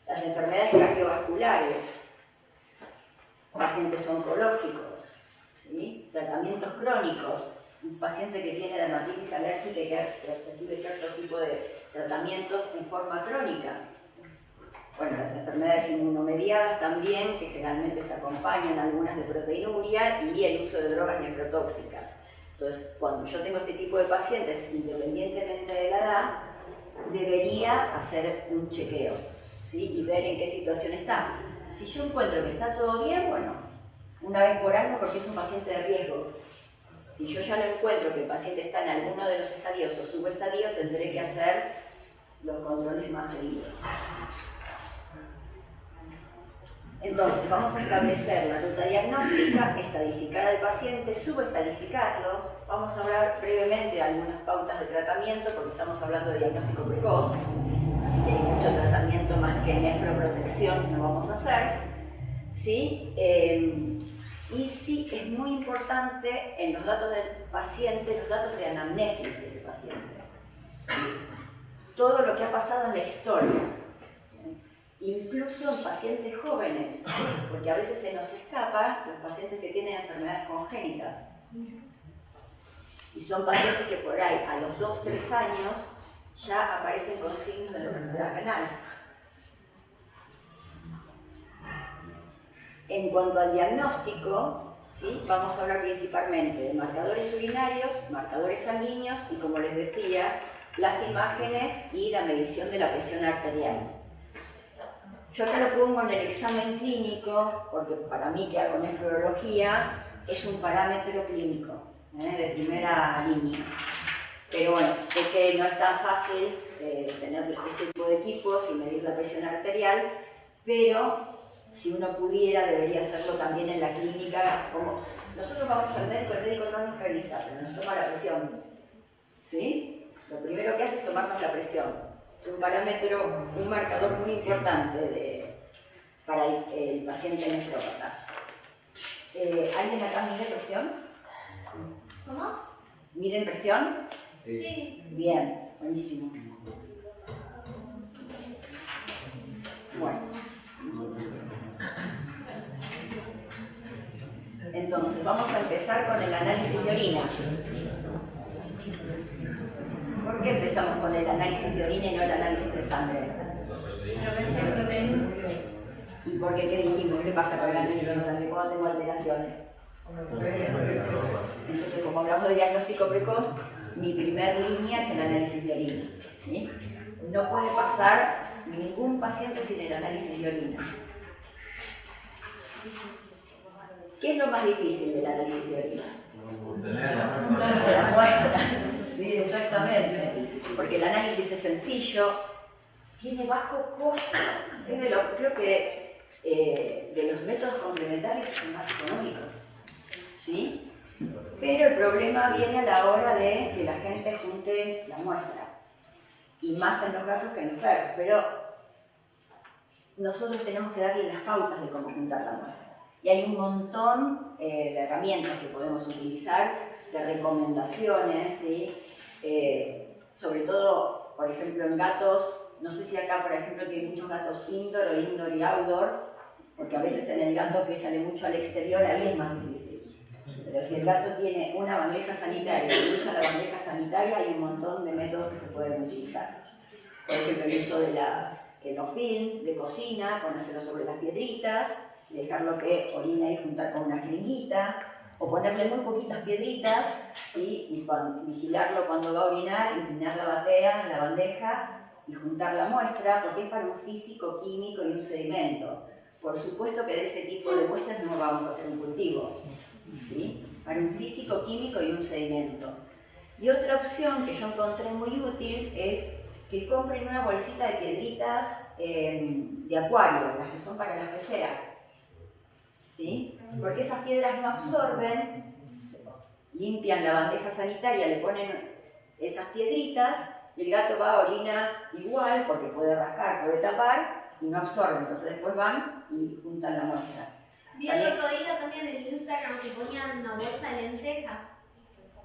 Speaker 6: Las enfermedades cardiovasculares, pacientes oncológicos, ¿sí? Tratamientos crónicos, un paciente que tiene dermatitis alérgica y que recibe cierto tipo de tratamientos en forma crónica. Bueno, las enfermedades inmunomediadas también, que generalmente se acompañan algunas de proteinuria y el uso de drogas nefrotóxicas. Entonces, cuando yo tengo este tipo de pacientes, independientemente de la edad, debería hacer un chequeo, ¿sí? Y ver en qué situación está. Si yo encuentro que está todo bien, bueno, una vez por año porque es un paciente de riesgo. Si yo ya lo encuentro que el paciente está en alguno de los estadios o subestadios, tendré que hacer los controles más seguidos. Entonces, vamos a establecer la ruta diagnóstica, estadificar al paciente, subestadificarlo. Vamos a hablar brevemente de algunas pautas de tratamiento, porque estamos hablando de diagnóstico precoz, así que hay mucho tratamiento más que nefroprotección no vamos a hacer, ¿sí? Y sí, es muy importante en los datos del paciente, los datos de anamnesis de ese paciente. Todo lo que ha pasado en la historia. Incluso en pacientes jóvenes, porque a veces se nos escapa los pacientes que tienen enfermedades congénitas. Y son pacientes que por ahí, a los 2-3 años, ya aparecen con signos de la enfermedad renal. En cuanto al diagnóstico, ¿sí? Vamos a hablar principalmente de marcadores urinarios, marcadores sanguíneos y, como les decía, las imágenes y la medición de la presión arterial. Yo acá lo pongo en el examen clínico, porque para mí que hago nefrología es un parámetro clínico, de primera línea. Pero bueno, sé que no es tan fácil tener este tipo de equipos y medir la presión arterial, pero si uno pudiera, debería hacerlo también en la clínica. Como nosotros vamos al médico, el médico no nos revisa, pero nos toma la presión. ¿Sí? Lo primero que hace es tomarnos la presión. Es un parámetro, un marcador muy importante para el paciente nefrópata. ¿Alguien acá mide presión?
Speaker 7: ¿Cómo?
Speaker 6: ¿Miden presión?
Speaker 7: Sí.
Speaker 6: Bien, buenísimo. Bueno. Entonces, vamos a empezar con el análisis de orina. ¿Por qué empezamos con el análisis de orina y no el análisis de sangre? ¿Y por qué? ¿Qué dijimos? ¿Qué pasa con el análisis de sangre? ¿Cuándo tengo alteraciones? Entonces, como hablamos de diagnóstico precoz, mi primer línea es el análisis de orina, ¿sí? No puede pasar ningún paciente sin el análisis de orina. ¿Qué es lo más difícil del análisis de orina? La muestra. Sí, exactamente. Porque el análisis es sencillo, tiene bajo costo. Es creo que de los métodos complementarios más económicos. ¿Sí? Pero el problema viene a la hora de que la gente junte la muestra. Y más en los gatos que en los perros. Pero nosotros tenemos que darle las pautas de cómo juntar la muestra. Y hay un montón de herramientas que podemos utilizar, de recomendaciones, ¿sí? Sobre todo, por ejemplo, en gatos, no sé si acá, por ejemplo, tiene muchos gatos indoor o indoor y outdoor, porque a veces en el gato que sale mucho al exterior, ahí es más difícil. Pero si el gato tiene una bandeja sanitaria y usa la bandeja sanitaria, hay un montón de métodos que se pueden utilizar. Por ejemplo, el uso de las kenofilm, de cocina, ponérselo sobre las piedritas, dejarlo que orine y juntar con una jeringuita, o ponerle muy poquitas piedritas, ¿sí? Y vigilarlo cuando va a orinar, inclinar la batea, la bandeja y juntar la muestra, porque es para un físico, químico y un sedimento. Por supuesto que de ese tipo de muestras no vamos a hacer un cultivo, ¿sí? Para un físico, químico y un sedimento. Y otra opción que yo encontré muy útil es que compren una bolsita de piedritas de acuario, las que son para las peceras. ¿Sí? Porque esas piedras no absorben, limpian la bandeja sanitaria, le ponen esas piedritas y el gato va a orinar igual porque puede rascar, puede tapar y no absorbe. Entonces después van y juntan la muestra.
Speaker 7: Vi el otro día también en Instagram que ponían una bolsa de lenteja.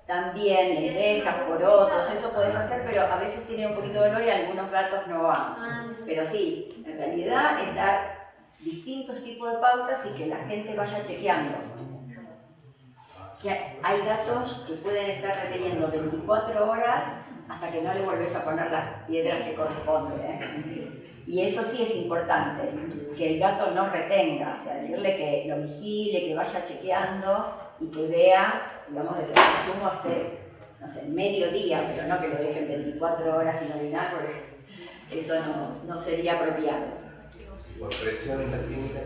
Speaker 6: También lentejas, porotos, eso puedes hacer, pero a veces tienen un poquito de dolor y algunos gatos no van. Pero sí, en realidad es dar distintos tipos de pautas y que la gente vaya chequeando. Que hay gatos que pueden estar reteniendo 24 horas hasta que no le volvés a poner las piedras que corresponden, ¿eh? Y eso sí es importante, que el gato no retenga, o sea, decirle que lo vigile, que vaya chequeando y que vea, digamos, de que el consumo esté, no sé, mediodía, pero no que lo dejen 24 horas sin orinar, porque eso no sería apropiado.
Speaker 5: ¿Por presión en la clínica?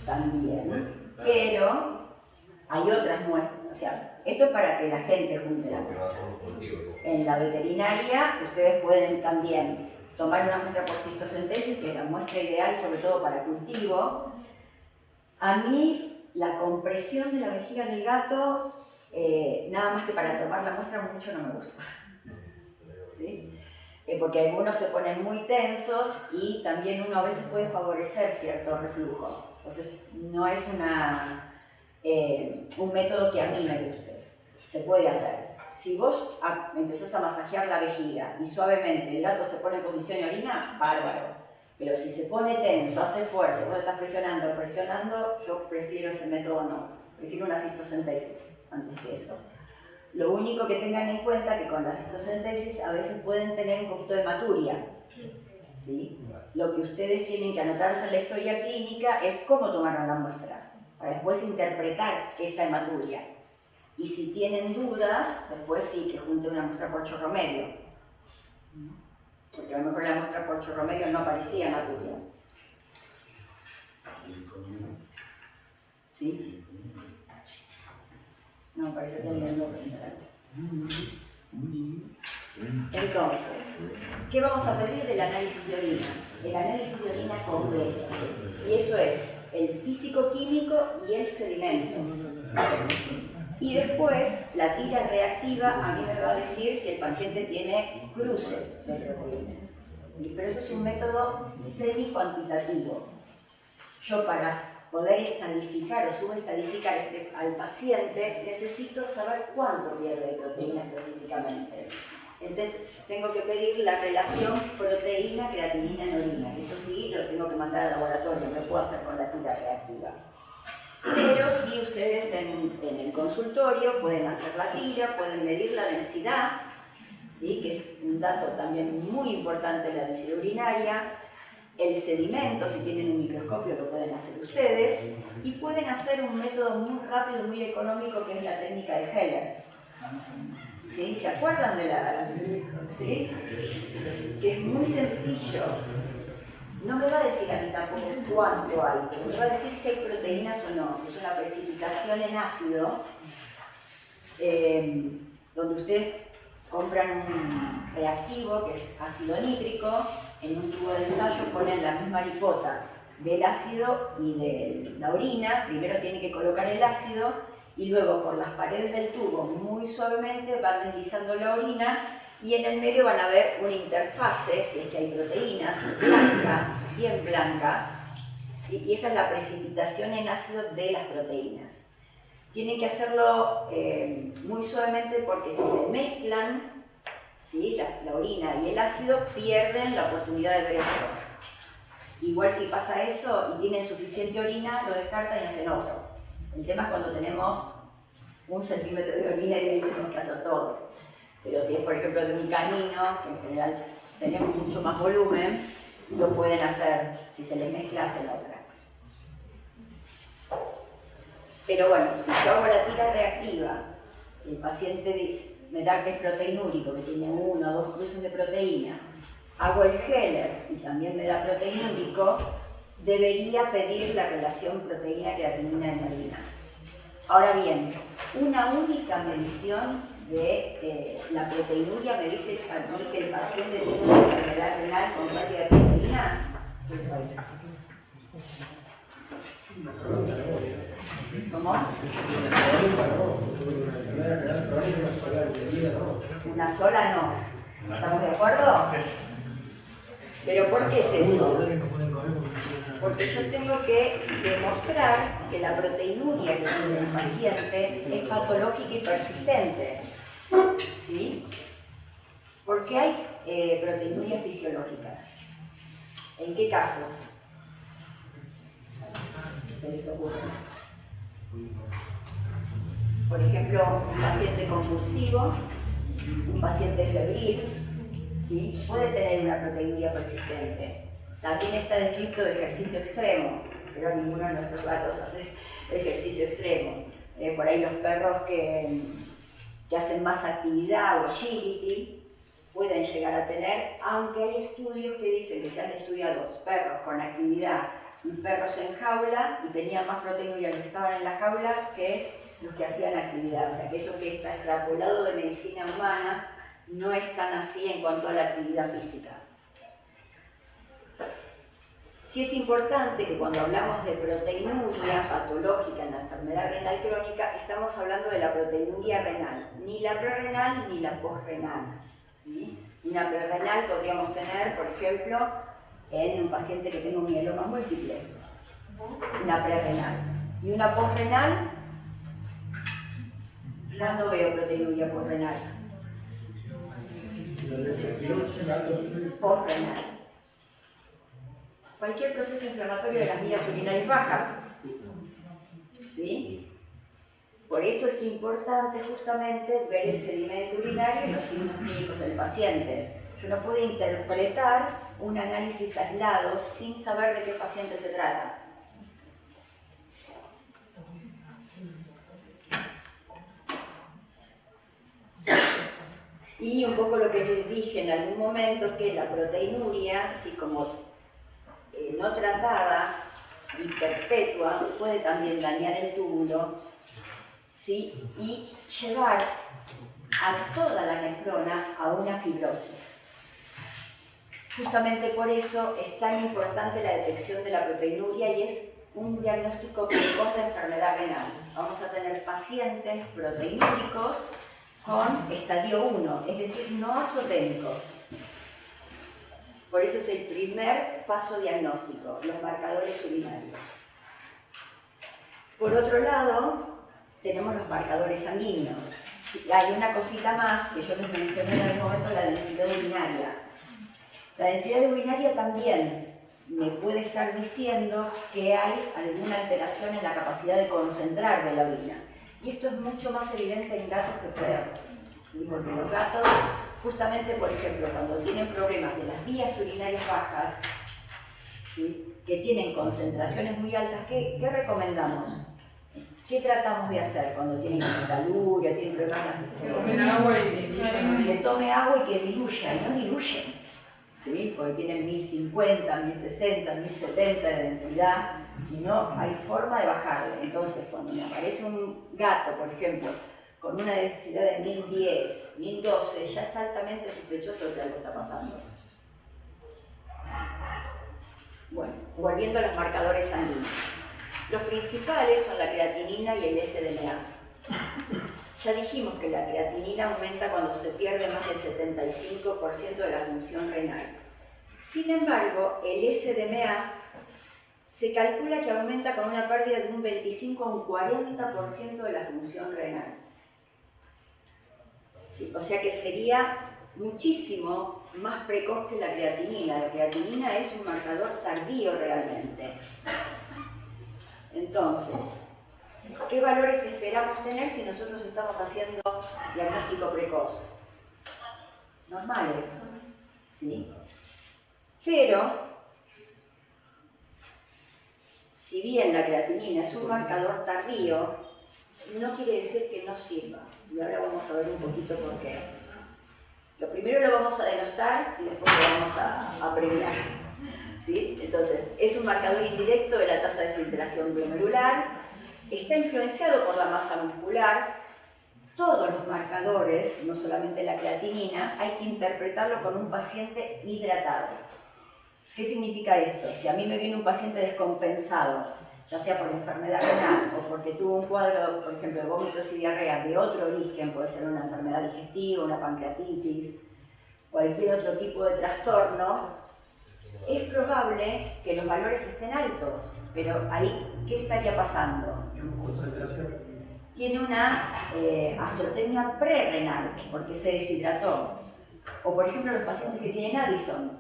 Speaker 6: También, pero hay otras muestras, o sea, esto es para que la gente junte la muestra. En la veterinaria ustedes pueden también tomar una muestra por cistocentesis, que es la muestra ideal sobre todo para cultivo. A mí la compresión de la vejiga del gato, nada más que para tomar la muestra, mucho no me gusta. ¿Sí? Porque algunos se ponen muy tensos y también uno a veces puede favorecer cierto reflujo. Entonces no es un método que a mí me guste. Se puede hacer. Si vos empezás a masajear la vejiga y suavemente el gato se pone en posición y orina, bárbaro. Pero si se pone tenso, hace fuerza, vos estás presionando, yo prefiero ese método no. Prefiero una cistocentesis antes que eso. Lo único que tengan en cuenta es que con la cistocentesis a veces pueden tener un poquito de hematuria. ¿Sí? Lo que ustedes tienen que anotarse en la historia clínica es cómo tomaron la muestra, para después interpretar esa hematuria. Y si tienen dudas, después sí que junten una muestra por chorro medio. Porque a lo mejor la muestra por chorro medio no parecía hematuria. ¿Sí? No, parece que alguien no Entonces, ¿qué vamos a pedir del análisis de orina? El análisis de orina completo. Y eso es el físico-químico y el sedimento. Y después, la tira reactiva a mí me va a decir si el paciente tiene cruces de proteínas. Pero eso es un método semi-cuantitativo. Yo para poder estadificar o subestadificar al paciente necesito saber cuánto pierde de proteína específicamente. Entonces tengo que pedir la relación proteína-creatinina en orina. Eso sí, lo tengo que mandar al laboratorio, no lo puedo hacer con la tira reactiva. Pero sí, ustedes en el consultorio pueden hacer la tira, pueden medir la densidad, ¿sí? Que es un dato también muy importante, la densidad urinaria, el sedimento, si tienen un microscopio lo pueden hacer ustedes, y pueden hacer un método muy rápido y muy económico que es la técnica de Heller. ¿Sí? ¿Se acuerdan de la...? ¿Sí? Que es muy sencillo. No me va a decir a mí tampoco cuánto hay, pero me va a decir si hay proteínas o no. Es una precipitación en ácido, donde ustedes compran un reactivo que es ácido nítrico, en un tubo de ensayo ponen la misma ricota del ácido y de la orina. Primero tienen que colocar el ácido y luego por las paredes del tubo muy suavemente van deslizando la orina y en el medio van a ver una interfase, si es que hay proteínas, blanca, bien blanca, ¿sí? Y esa es la precipitación en ácido de las proteínas. Tienen que hacerlo muy suavemente porque si se mezclan, ¿sí? la orina y el ácido, pierden la oportunidad de ver eso. Igual si pasa eso y tienen suficiente orina, lo descartan y hacen otro. El tema es cuando tenemos 1 centímetro de orina y ahí tenemos que hacer todo. Pero si es por ejemplo de un canino, que en general tenemos mucho más volumen, lo pueden hacer, si se les mezcla, hacen otra. Pero bueno, si yo hago la tira reactiva, el paciente dice, me da que es proteinúrico, que tiene 1 o 2 cruces de proteína, hago el Heller y también me da proteinúrico, debería pedir la relación proteína-creatinina en orina. Ahora bien, una única medición de la proteinuria me dice a mí que el paciente tiene una enfermedad renal con pérdida de proteínas. ¿Qué les parece? ¿Cómo? Una sola no. ¿Estamos de acuerdo? ¿Pero por qué es eso? Porque yo tengo que demostrar que la proteinuria que tiene el paciente es patológica y persistente. ¿sí? Porque hay proteinurias fisiológicas. ¿En qué casos se les ocurre? Por ejemplo, un paciente compulsivo, un paciente febril, ¿sí? Puede tener una proteinuria persistente. También está descrito de ejercicio extremo, pero ninguno de nuestros gatos hace ejercicio extremo. Por ahí los perros que hacen más actividad o agility pueden llegar a tener, aunque hay estudios que dicen que se han estudiado perros con actividad y perros en jaula y tenían más proteinuria los que estaban en la jaula que los que hacían actividad. O sea que eso que está extrapolado de medicina humana no es tan así en cuanto a la actividad física. Sí es importante que cuando hablamos de proteinuria patológica en la enfermedad renal crónica, estamos hablando de la proteinuria renal, ni la prerrenal ni la posrenal. ¿Sí? Una prerrenal podríamos tener, por ejemplo, en un paciente que tenga un mieloma múltiple, una prerrenal. Y una posrenal, ya no veo proteinuria posrenal. Posrenal. Cualquier proceso inflamatorio de las vías urinarias bajas. ¿Sí? Por eso es importante justamente ver el sedimento urinario y los signos clínicos del paciente. Yo no puedo interpretar un análisis aislado sin saber de qué paciente se trata. Y un poco lo que les dije en algún momento es que la proteinuria, si como no tratada y perpetua, puede también dañar el túbulo, ¿sí? Y llevar a toda la nefrona a una fibrosis. Justamente por eso es tan importante la detección de la proteinuria y es un diagnóstico precoz de enfermedad renal. Vamos a tener pacientes proteinúricos con estadio 1, es decir, no azoténicos. Por eso es el primer paso diagnóstico, los marcadores urinarios. Por otro lado, tenemos los marcadores sanguíneos. Hay una cosita más que yo les mencioné en algún momento, la densidad urinaria. La densidad urinaria también me puede estar diciendo que hay alguna alteración en la capacidad de concentrar de la orina. Y esto es mucho más evidente en gatos que perros. ¿Sí? Porque los gatos, justamente, por ejemplo, cuando tienen problemas de las vías urinarias bajas, ¿sí? Que tienen concentraciones muy altas, ¿qué recomendamos? ¿Qué tratamos de hacer cuando tienen caluria, tienen problemas?
Speaker 8: Que tomen agua y diluyan.
Speaker 6: Que tome agua y que diluya, y no diluyen, ¿sí? Porque tienen 1050, 1060, 1070 de densidad y no hay forma de bajarle. Entonces, cuando me aparece un gato, por ejemplo, con una densidad de 1010, 1012, ya es altamente sospechoso de que algo está pasando. Bueno, volviendo a los marcadores sanguíneos. Los principales son la creatinina y el SDMA. Ya dijimos que la creatinina aumenta cuando se pierde más del 75% de la función renal. Sin embargo, el SDMA se calcula que aumenta con una pérdida de un 25 a un 40% de la función renal. Sí, o sea que sería muchísimo más precoz que la creatinina. La creatinina es un marcador tardío realmente. Entonces, ¿qué valores esperamos tener si nosotros estamos haciendo diagnóstico precoz? Normales, ¿sí? Pero, si bien la creatinina es un marcador tardío, no quiere decir que no sirva. Y ahora vamos a ver un poquito por qué. Lo primero lo vamos a denostar y después lo vamos a premiar. ¿Sí? Entonces, es un marcador indirecto de la tasa de filtración glomerular, está influenciado por la masa muscular. Todos los marcadores, no solamente la creatinina, hay que interpretarlo con un paciente hidratado. ¿Qué significa esto? Si a mí me viene un paciente descompensado, ya sea por enfermedad renal o porque tuvo un cuadro, por ejemplo, de vómitos y diarrea de otro origen, puede ser una enfermedad digestiva, una pancreatitis, cualquier otro tipo de trastorno, es probable que los valores estén altos, pero ahí, ¿qué estaría pasando?
Speaker 1: Concentración.
Speaker 6: tiene una azotemia prerrenal, porque se deshidrató. O por ejemplo los pacientes que tienen Addison,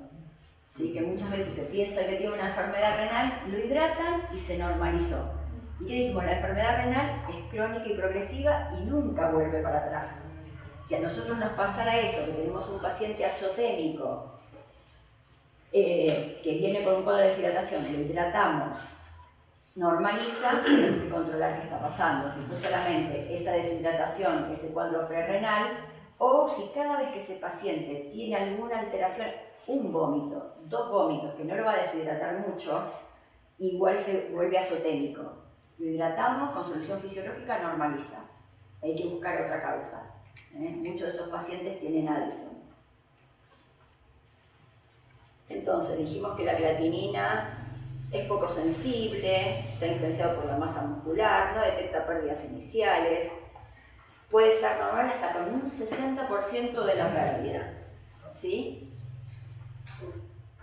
Speaker 6: ¿sí? Que muchas veces se piensa que tiene una enfermedad renal, lo hidratan y se normalizó. ¿Y qué dijimos? La enfermedad renal es crónica y progresiva y nunca vuelve para atrás. Si a nosotros nos pasara eso, que tenemos un paciente azotémico que viene con un cuadro de deshidratación, lo hidratamos, normaliza, tenemos que controlar qué está pasando. Si fue solamente esa deshidratación, ese cuadro prerrenal, o si cada vez que ese paciente tiene alguna alteración, un vómito, 2 vómitos, que no lo va a deshidratar mucho, igual se vuelve azotémico. Lo hidratamos, con solución fisiológica normaliza. Hay que buscar otra causa. Muchos de esos pacientes tienen Addison. Entonces dijimos que la creatinina es poco sensible, está influenciado por la masa muscular, no detecta pérdidas iniciales, puede estar normal hasta con un 60% de la pérdida, ¿sí?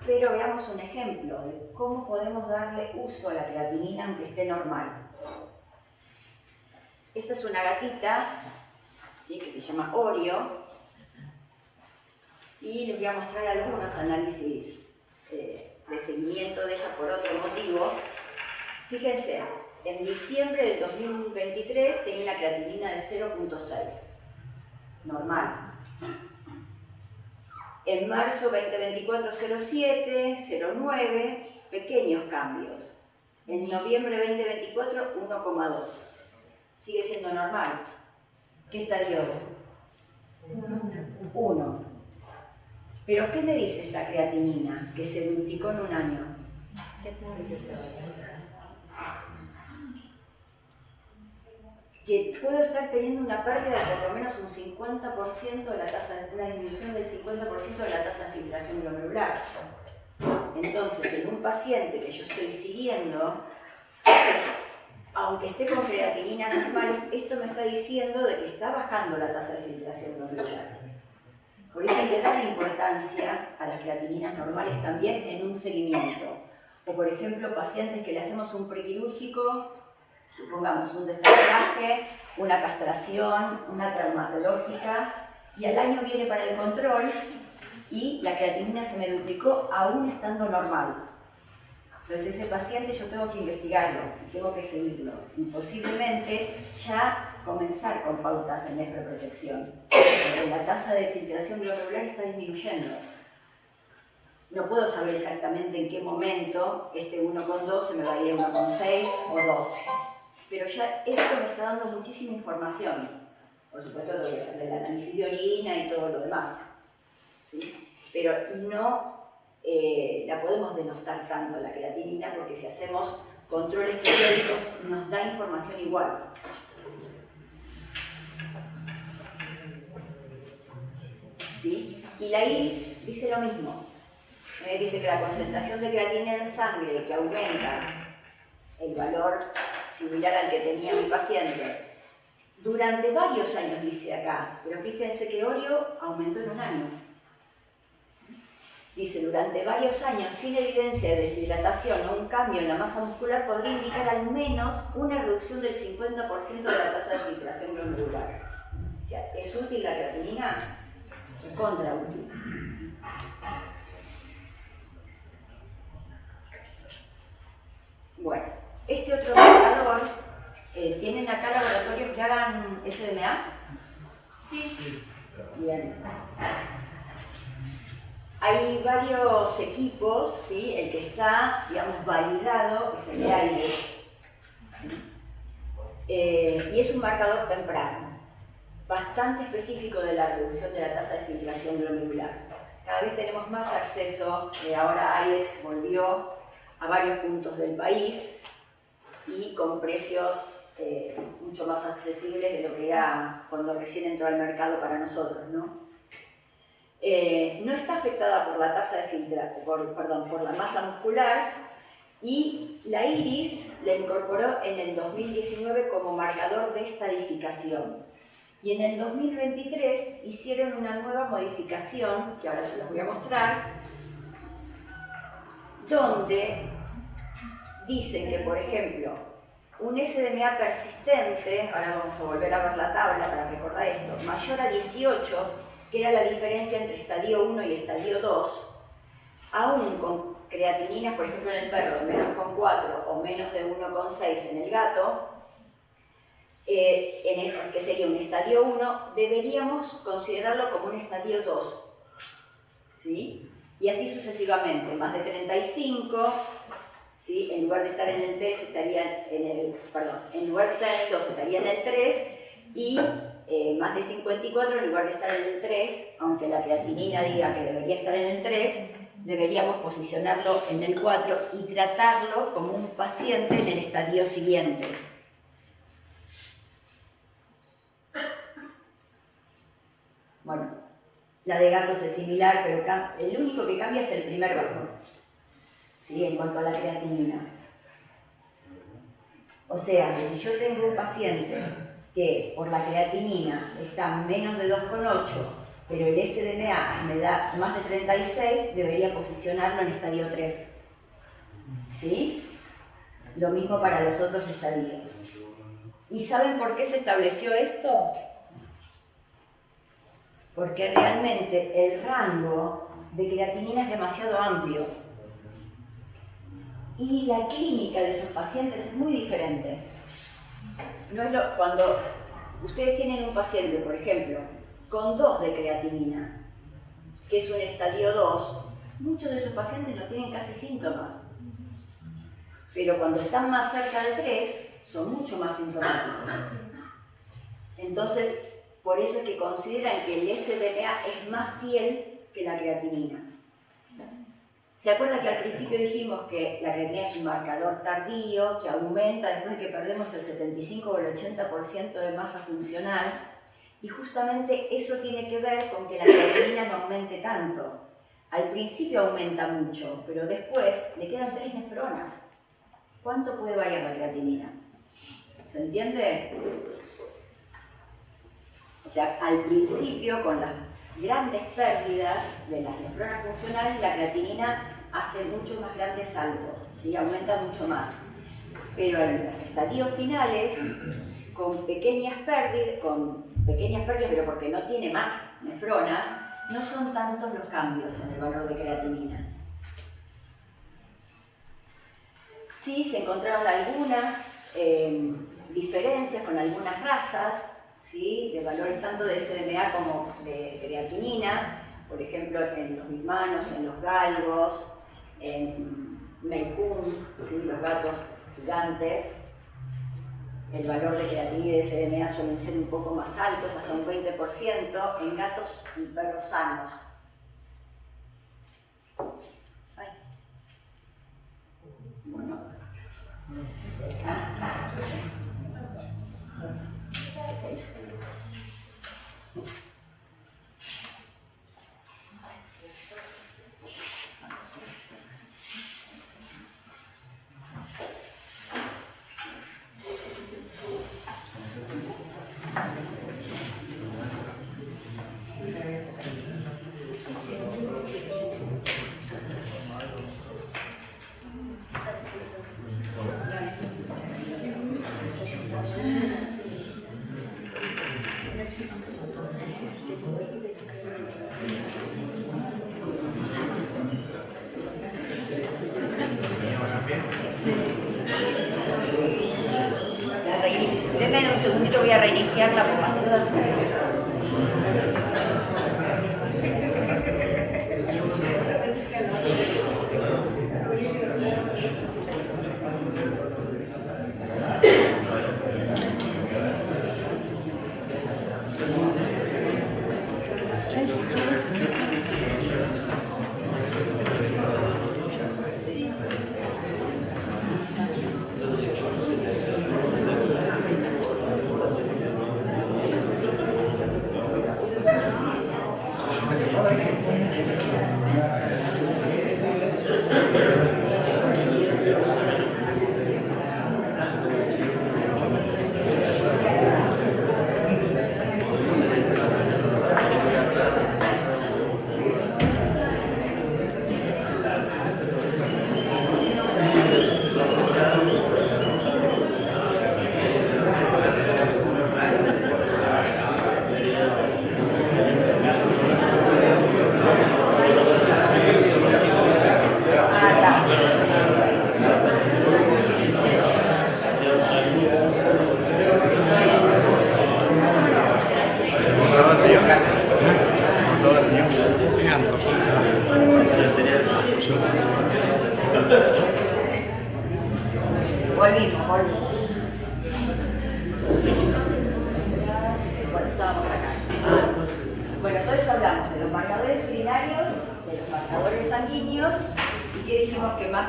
Speaker 6: Pero veamos un ejemplo de cómo podemos darle uso a la creatinina aunque esté normal. Esta es una gatita, ¿sí? Que se llama Oreo, y les voy a mostrar algunos análisis de seguimiento de ella por otro motivo. Fíjense, en diciembre del 2023 tenía una creatinina de 0.6, normal. En marzo 2024, 0.7, 0.9, pequeños cambios. En noviembre 2024, 1.2. Sigue siendo normal. ¿Qué estadio es? 1. Pero ¿qué me dice esta creatinina que se duplicó en un año? ¿Qué es esto? Que puedo estar teniendo una pérdida de por lo menos un 50% de la tasa, una disminución del 50% de la tasa de filtración glomerular. Entonces, en un paciente que yo estoy siguiendo, aunque esté con creatininas normales, esto me está diciendo de que está bajando la tasa de filtración glomerular. Por eso hay que darle importancia a las creatininas normales también en un seguimiento. O por ejemplo, pacientes que le hacemos un prequirúrgico, supongamos un descartaje, una castración, una traumatológica, y al año viene para el control y la creatinina se me duplicó aún estando normal. Entonces ese paciente yo tengo que investigarlo, tengo que seguirlo. Y posiblemente ya comenzar con pautas de nefroprotección, porque la tasa de filtración glomerular está disminuyendo. No puedo saber exactamente en qué momento este 1,2 se me va a ir a 1,6 o 2. Pero ya esto me está dando muchísima información. Por supuesto, lo voy a hacer el análisis de orina y todo lo demás, ¿sí? Pero no la podemos denostar tanto la creatinina, porque si hacemos controles periódicos nos da información igual. ¿Sí? Y la iris dice lo mismo. Dice que la concentración de creatinina en sangre que aumenta el valor similar al que tenía mi paciente durante varios años, dice acá, pero fíjense que Oreo aumentó en un año. Dice, durante varios años, sin evidencia de deshidratación o un cambio en la masa muscular, podría indicar al menos una reducción del 50% de la tasa de filtración glomerular. O sea, ¿es útil la creatinina? Es contraútil. Bueno, este otro marcador, ¿tienen acá laboratorios que hagan SDMA?
Speaker 7: Sí.
Speaker 6: Bien. Hay varios equipos, ¿sí? El que está, digamos, validado es el de AIRES. Y es un marcador temprano, bastante específico de la reducción de la tasa de filtración glomerular. Cada vez tenemos más acceso, ahora AIRES volvió a varios puntos del país y con precios mucho más accesibles de lo que era cuando recién entró al mercado para nosotros, ¿no? No está afectada por la tasa de filtración, por la masa muscular, y la iris la incorporó en el 2019 como marcador de estadificación. Y en el 2023 hicieron una nueva modificación, que ahora se los voy a mostrar, donde dicen que, por ejemplo, un SDMA persistente, ahora vamos a volver a ver la tabla para recordar esto, mayor a 18, que era la diferencia entre estadio 1 y estadio 2, aún con creatininas, por ejemplo en el perro, menos con 4 o menos de 1,6 en el gato, que sería un estadio 1, deberíamos considerarlo como un estadio 2, ¿sí? Y así sucesivamente, más de 35, ¿sí? En lugar de estar en el 3 estaría en lugar de estar en el 2 estaría en el 3, y más de 54, en lugar de estar en el 3, aunque la creatinina diga que debería estar en el 3, deberíamos posicionarlo en el 4 y tratarlo como un paciente en el estadio siguiente. Bueno, la de gatos es similar, pero el único que cambia es el primer valor, ¿sí? En cuanto a la creatinina. O sea, que si yo tengo un paciente que por la creatinina está menos de 2,8, pero el SDMA me da más de 36, debería posicionarlo en estadio 3. ¿Sí? Lo mismo para los otros estadios. ¿Y saben por qué se estableció esto? Porque realmente el rango de creatinina es demasiado amplio. Y la clínica de esos pacientes es muy diferente. No es cuando ustedes tienen un paciente, por ejemplo, con 2 de creatinina, que es un estadio 2, muchos de esos pacientes no tienen casi síntomas. Pero cuando están más cerca del 3, son mucho más sintomáticos. Entonces, por eso es que consideran que el SDMA es más fiel que la creatinina. ¿Se acuerda que al principio dijimos que la creatinina es un marcador tardío, que aumenta después de que perdemos el 75 o el 80% de masa funcional? Y justamente eso tiene que ver con que la creatinina no aumente tanto. Al principio aumenta mucho, pero después le quedan 3 nefronas. ¿Cuánto puede variar la creatinina? ¿Se entiende? O sea, al principio, con las grandes pérdidas de las nefronas funcionales, la creatinina hace muchos más grandes saltos, ¿sí? Aumenta mucho más. Pero en los estadios finales, con pequeñas pérdidas, pero porque no tiene más nefronas, no son tantos los cambios en el valor de creatinina. Sí, se encontraron algunas diferencias con algunas razas, ¿sí? De valores tanto de SDMA como de creatinina, por ejemplo en los birmanos, en los galgos, en Maine Coon, ¿sí? Los gatos gigantes. El valor de creatinina y de SDMA suelen ser un poco más altos, hasta un 20%, en gatos y perros sanos. Ay. Bueno. Denme un segundito, voy a reiniciarla por las dudas.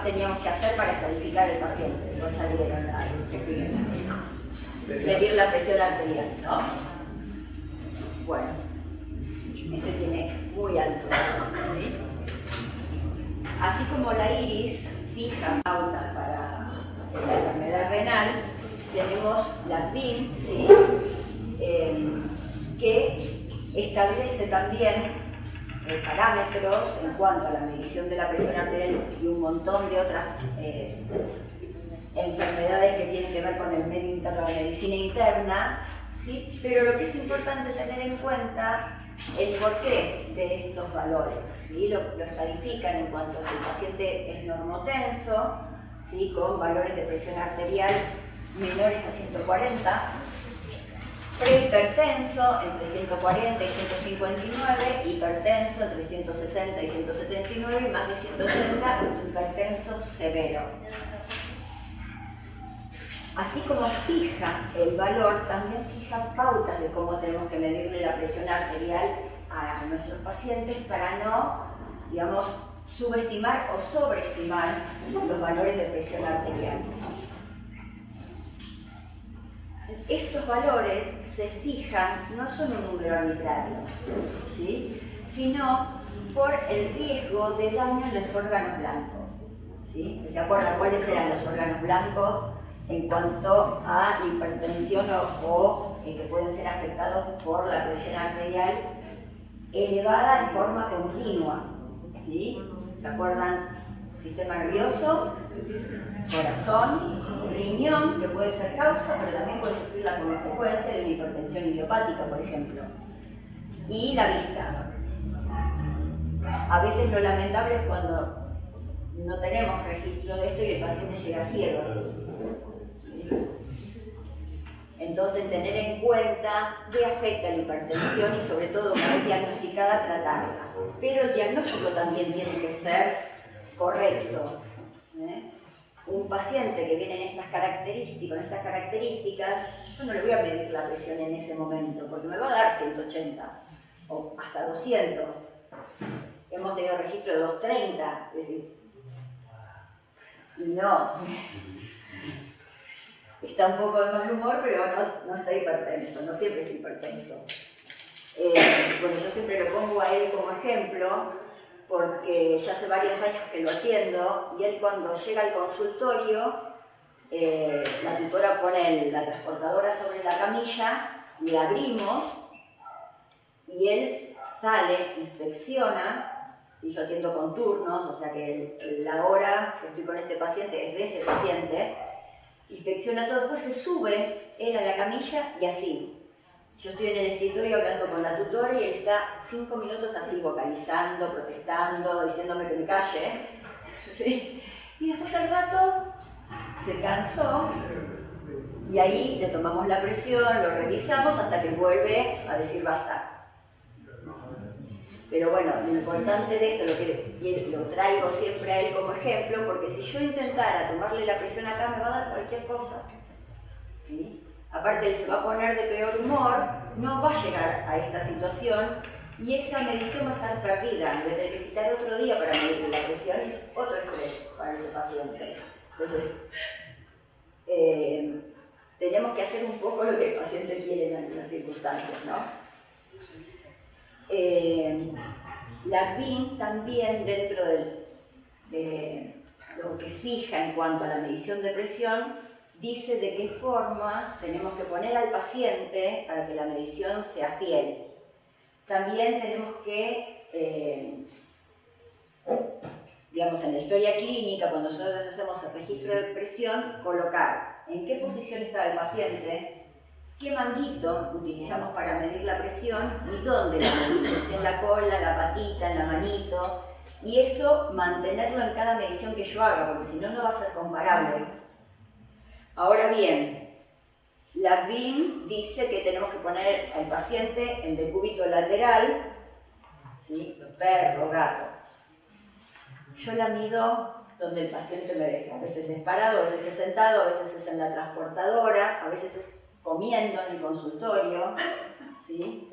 Speaker 6: más teníamos que hacer para estabilificar al paciente? No salieron las que siguen. Medir la presión arterial, ¿no? Bueno, este tiene muy alto, ¿sí? Así como la iris fija pautas para la enfermedad renal, tenemos la PIN, ¿sí? Que establece también parámetros en cuanto a la medición de la presión arterial y un montón de otras enfermedades que tienen que ver con el medio interno de la medicina interna, ¿sí? Pero lo que es importante tener en cuenta el porqué de estos valores, ¿sí? Lo estadifican en cuanto a si el paciente es normotenso, ¿sí? Con valores de presión arterial menores a 140, prehipertenso entre 140 y 159, hipertenso entre 160 y 179 y más de 180, hipertenso severo. Así como fija el valor, también fija pautas de cómo tenemos que medirle la presión arterial a nuestros pacientes para no, digamos, subestimar o sobreestimar los valores de presión arterial. Estos valores se fijan, no son un número arbitrario, ¿sí? Sino por el riesgo de daño en los órganos blancos, ¿sí? ¿Se acuerdan cuáles eran los órganos blancos en cuanto a hipertensión o que pueden ser afectados por la presión arterial elevada en forma continua? ¿Sí? ¿Se acuerdan? Sistema nervioso, corazón, riñón, que puede ser causa, pero también puede sufrir la consecuencia de una hipertensión idiopática, por ejemplo. Y la vista. A veces lo lamentable es cuando no tenemos registro de esto y el paciente llega ciego. ¿Sí? Entonces, tener en cuenta qué afecta la hipertensión y sobre todo, una vez diagnosticada, tratarla. Pero el diagnóstico también tiene que ser correcto. Un paciente que viene con estas características, yo no le voy a medir la presión en ese momento, porque me va a dar 180 o hasta 200. Hemos tenido registro de 230, es decir, y no. Está un poco de mal humor, pero no está hipertenso, no siempre está hipertenso. Bueno, yo siempre lo pongo a él como ejemplo, porque ya hace varios años que lo atiendo, y él cuando llega al consultorio, la tutora pone la transportadora sobre la camilla, le abrimos, y él sale, inspecciona, y yo atiendo con turnos, o sea que la hora que estoy con este paciente es de ese paciente, inspecciona todo, después se sube él a la camilla y así. Yo estoy en el escritorio hablando con la tutora y él está 5 minutos así vocalizando, protestando, diciéndome que me calle. ¿Sí? Y después al rato se cansó y ahí le tomamos la presión, lo revisamos hasta que vuelve a decir basta. Pero bueno, lo importante de esto, lo traigo siempre a él como ejemplo, porque si yo intentara tomarle la presión acá me va a dar cualquier cosa. ¿Sí? Aparte él se va a poner de peor humor, no va a llegar a esta situación y esa medición va a estar perdida. Voy a tener que citar otro día para medir la presión y es otro estrés para ese paciente. Entonces, tenemos que hacer un poco lo que el paciente quiere en algunas circunstancias, ¿no? La PIN también, dentro de lo que fija en cuanto a la medición de presión, dice de qué forma tenemos que poner al paciente para que la medición sea fiel. También tenemos que, digamos, en la historia clínica, cuando nosotros hacemos el registro de presión, colocar en qué posición está el paciente, qué manguito utilizamos para medir la presión y dónde la medimos, si en la cola, la patita, en la manito, y eso mantenerlo en cada medición que yo haga, porque si no, no va a ser comparable. Ahora bien, la BIM dice que tenemos que poner al paciente en decúbito lateral, ¿sí? Perro, gato. Yo la mido donde el paciente me deja. A veces es parado, a veces es sentado, a veces es en la transportadora, a veces es comiendo en el consultorio, ¿sí?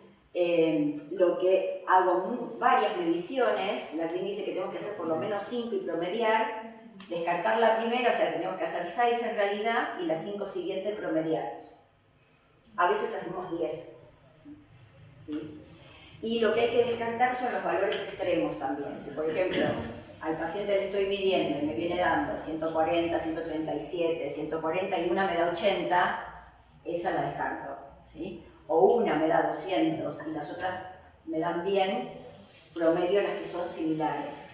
Speaker 6: Lo que hago varias mediciones, la BIM dice que tengo que hacer por lo menos 5 y promediar, descartar la primera, o sea, tenemos que hacer 6 en realidad y las 5 siguientes promediar. A veces hacemos 10. ¿Sí? Y lo que hay que descartar son los valores extremos también. Si, por ejemplo, al paciente le estoy midiendo y me viene dando 140, 137, 140 y una me da 80, esa la descarto. ¿Sí? O una me da 200 y las otras me dan bien, promedio las que son similares.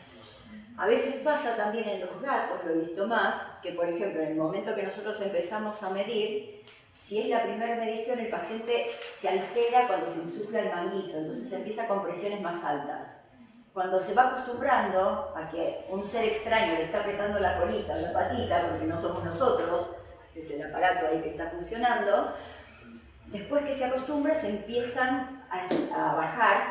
Speaker 6: A veces pasa también en los gatos, lo he visto más, que por ejemplo en el momento que nosotros empezamos a medir, si es la primera medición el paciente se altera cuando se insufla el manguito, entonces empieza con presiones más altas. Cuando se va acostumbrando a que un ser extraño le está apretando la colita o la patita, porque no somos nosotros, es el aparato ahí que está funcionando, después que se acostumbra se empiezan a bajar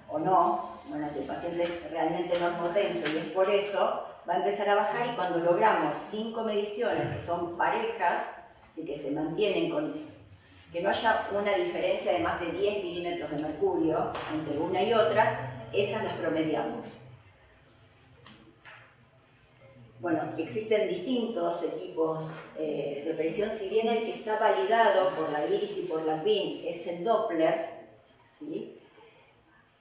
Speaker 6: o no. Bueno, si el paciente es realmente normotenso y es por eso, va a empezar a bajar y cuando logramos 5 mediciones que son parejas, así que se mantienen con que no haya una diferencia de más de 10 milímetros de mercurio entre una y otra, esas las promediamos. Bueno, existen distintos equipos de presión, si bien el que está validado por la IRIS y por la BIN es el Doppler, ¿sí?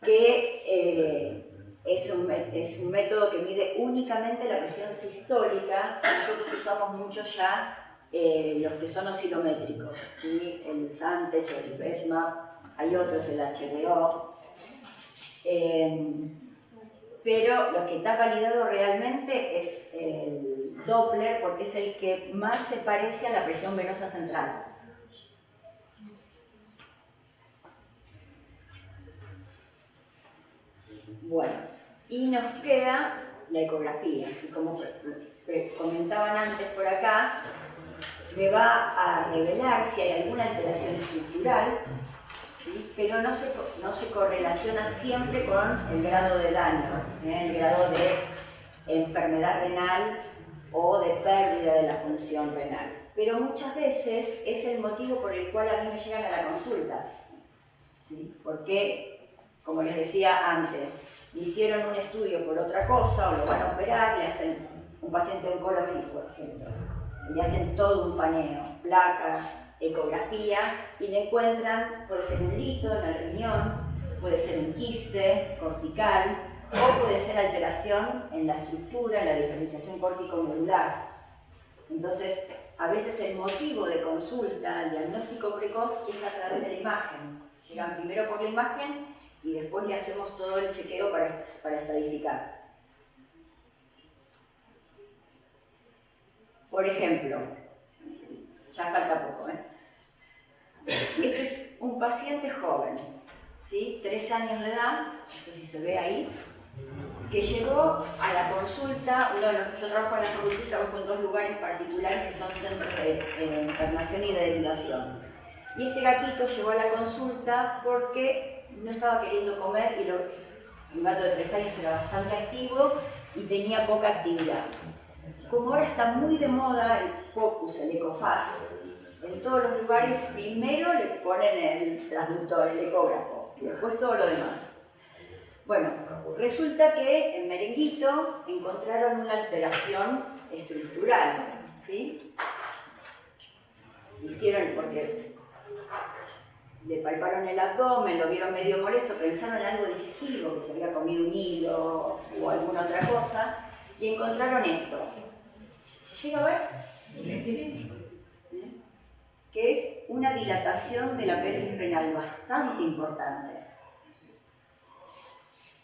Speaker 6: Que es un método que mide únicamente la presión sistólica. Nosotros usamos mucho ya los que son oscilométricos, ¿sí? El Santech, el Besmap, hay otros, el HDO. Pero lo que está validado realmente es el Doppler porque es el que más se parece a la presión venosa central. Bueno, y nos queda la ecografía, y como comentaban antes por acá, me va a revelar si hay alguna alteración estructural, ¿sí? Pero no se correlaciona siempre con el grado de daño, el grado de enfermedad renal o de pérdida de la función renal. Pero muchas veces es el motivo por el cual a mí me llegan a la consulta, ¿sí? Porque, como les decía antes, hicieron un estudio por otra cosa o lo van a operar, le hacen un paciente oncológico, por ejemplo, le hacen todo un paneo, placas, ecografía, y le encuentran, puede ser un lito en el riñón, puede ser un quiste cortical, o puede ser alteración en la estructura, en la diferenciación córtico-medular. Entonces, a veces el motivo de consulta, el diagnóstico precoz, es a través de la imagen. Llegan primero por la imagen y después le hacemos todo el chequeo para estadificar. Por ejemplo, ya falta poco, Este es un paciente joven, ¿sí? 3 años de edad, no sé si se ve ahí, que llegó a la consulta. Yo trabajo en la facultad y trabajo en 2 lugares particulares que son centros de internación y de derivación. Y este gatito llegó a la consulta porque no estaba queriendo comer y un gato de 3 años era bastante activo y tenía poca actividad. Como ahora está muy de moda el POCUS, el ECOFAS, en todos los lugares primero le ponen el transductor, el ecógrafo, y después todo lo demás. Bueno, resulta que en Merenguito encontraron una alteración estructural, ¿sí? Hicieron, porque le palparon el abdomen, lo vieron medio molesto, pensaron en algo digestivo, que se había comido un hilo o alguna otra cosa, y encontraron esto. ¿Se llega a ver? Sí. Que es una dilatación de la pelvis renal bastante importante.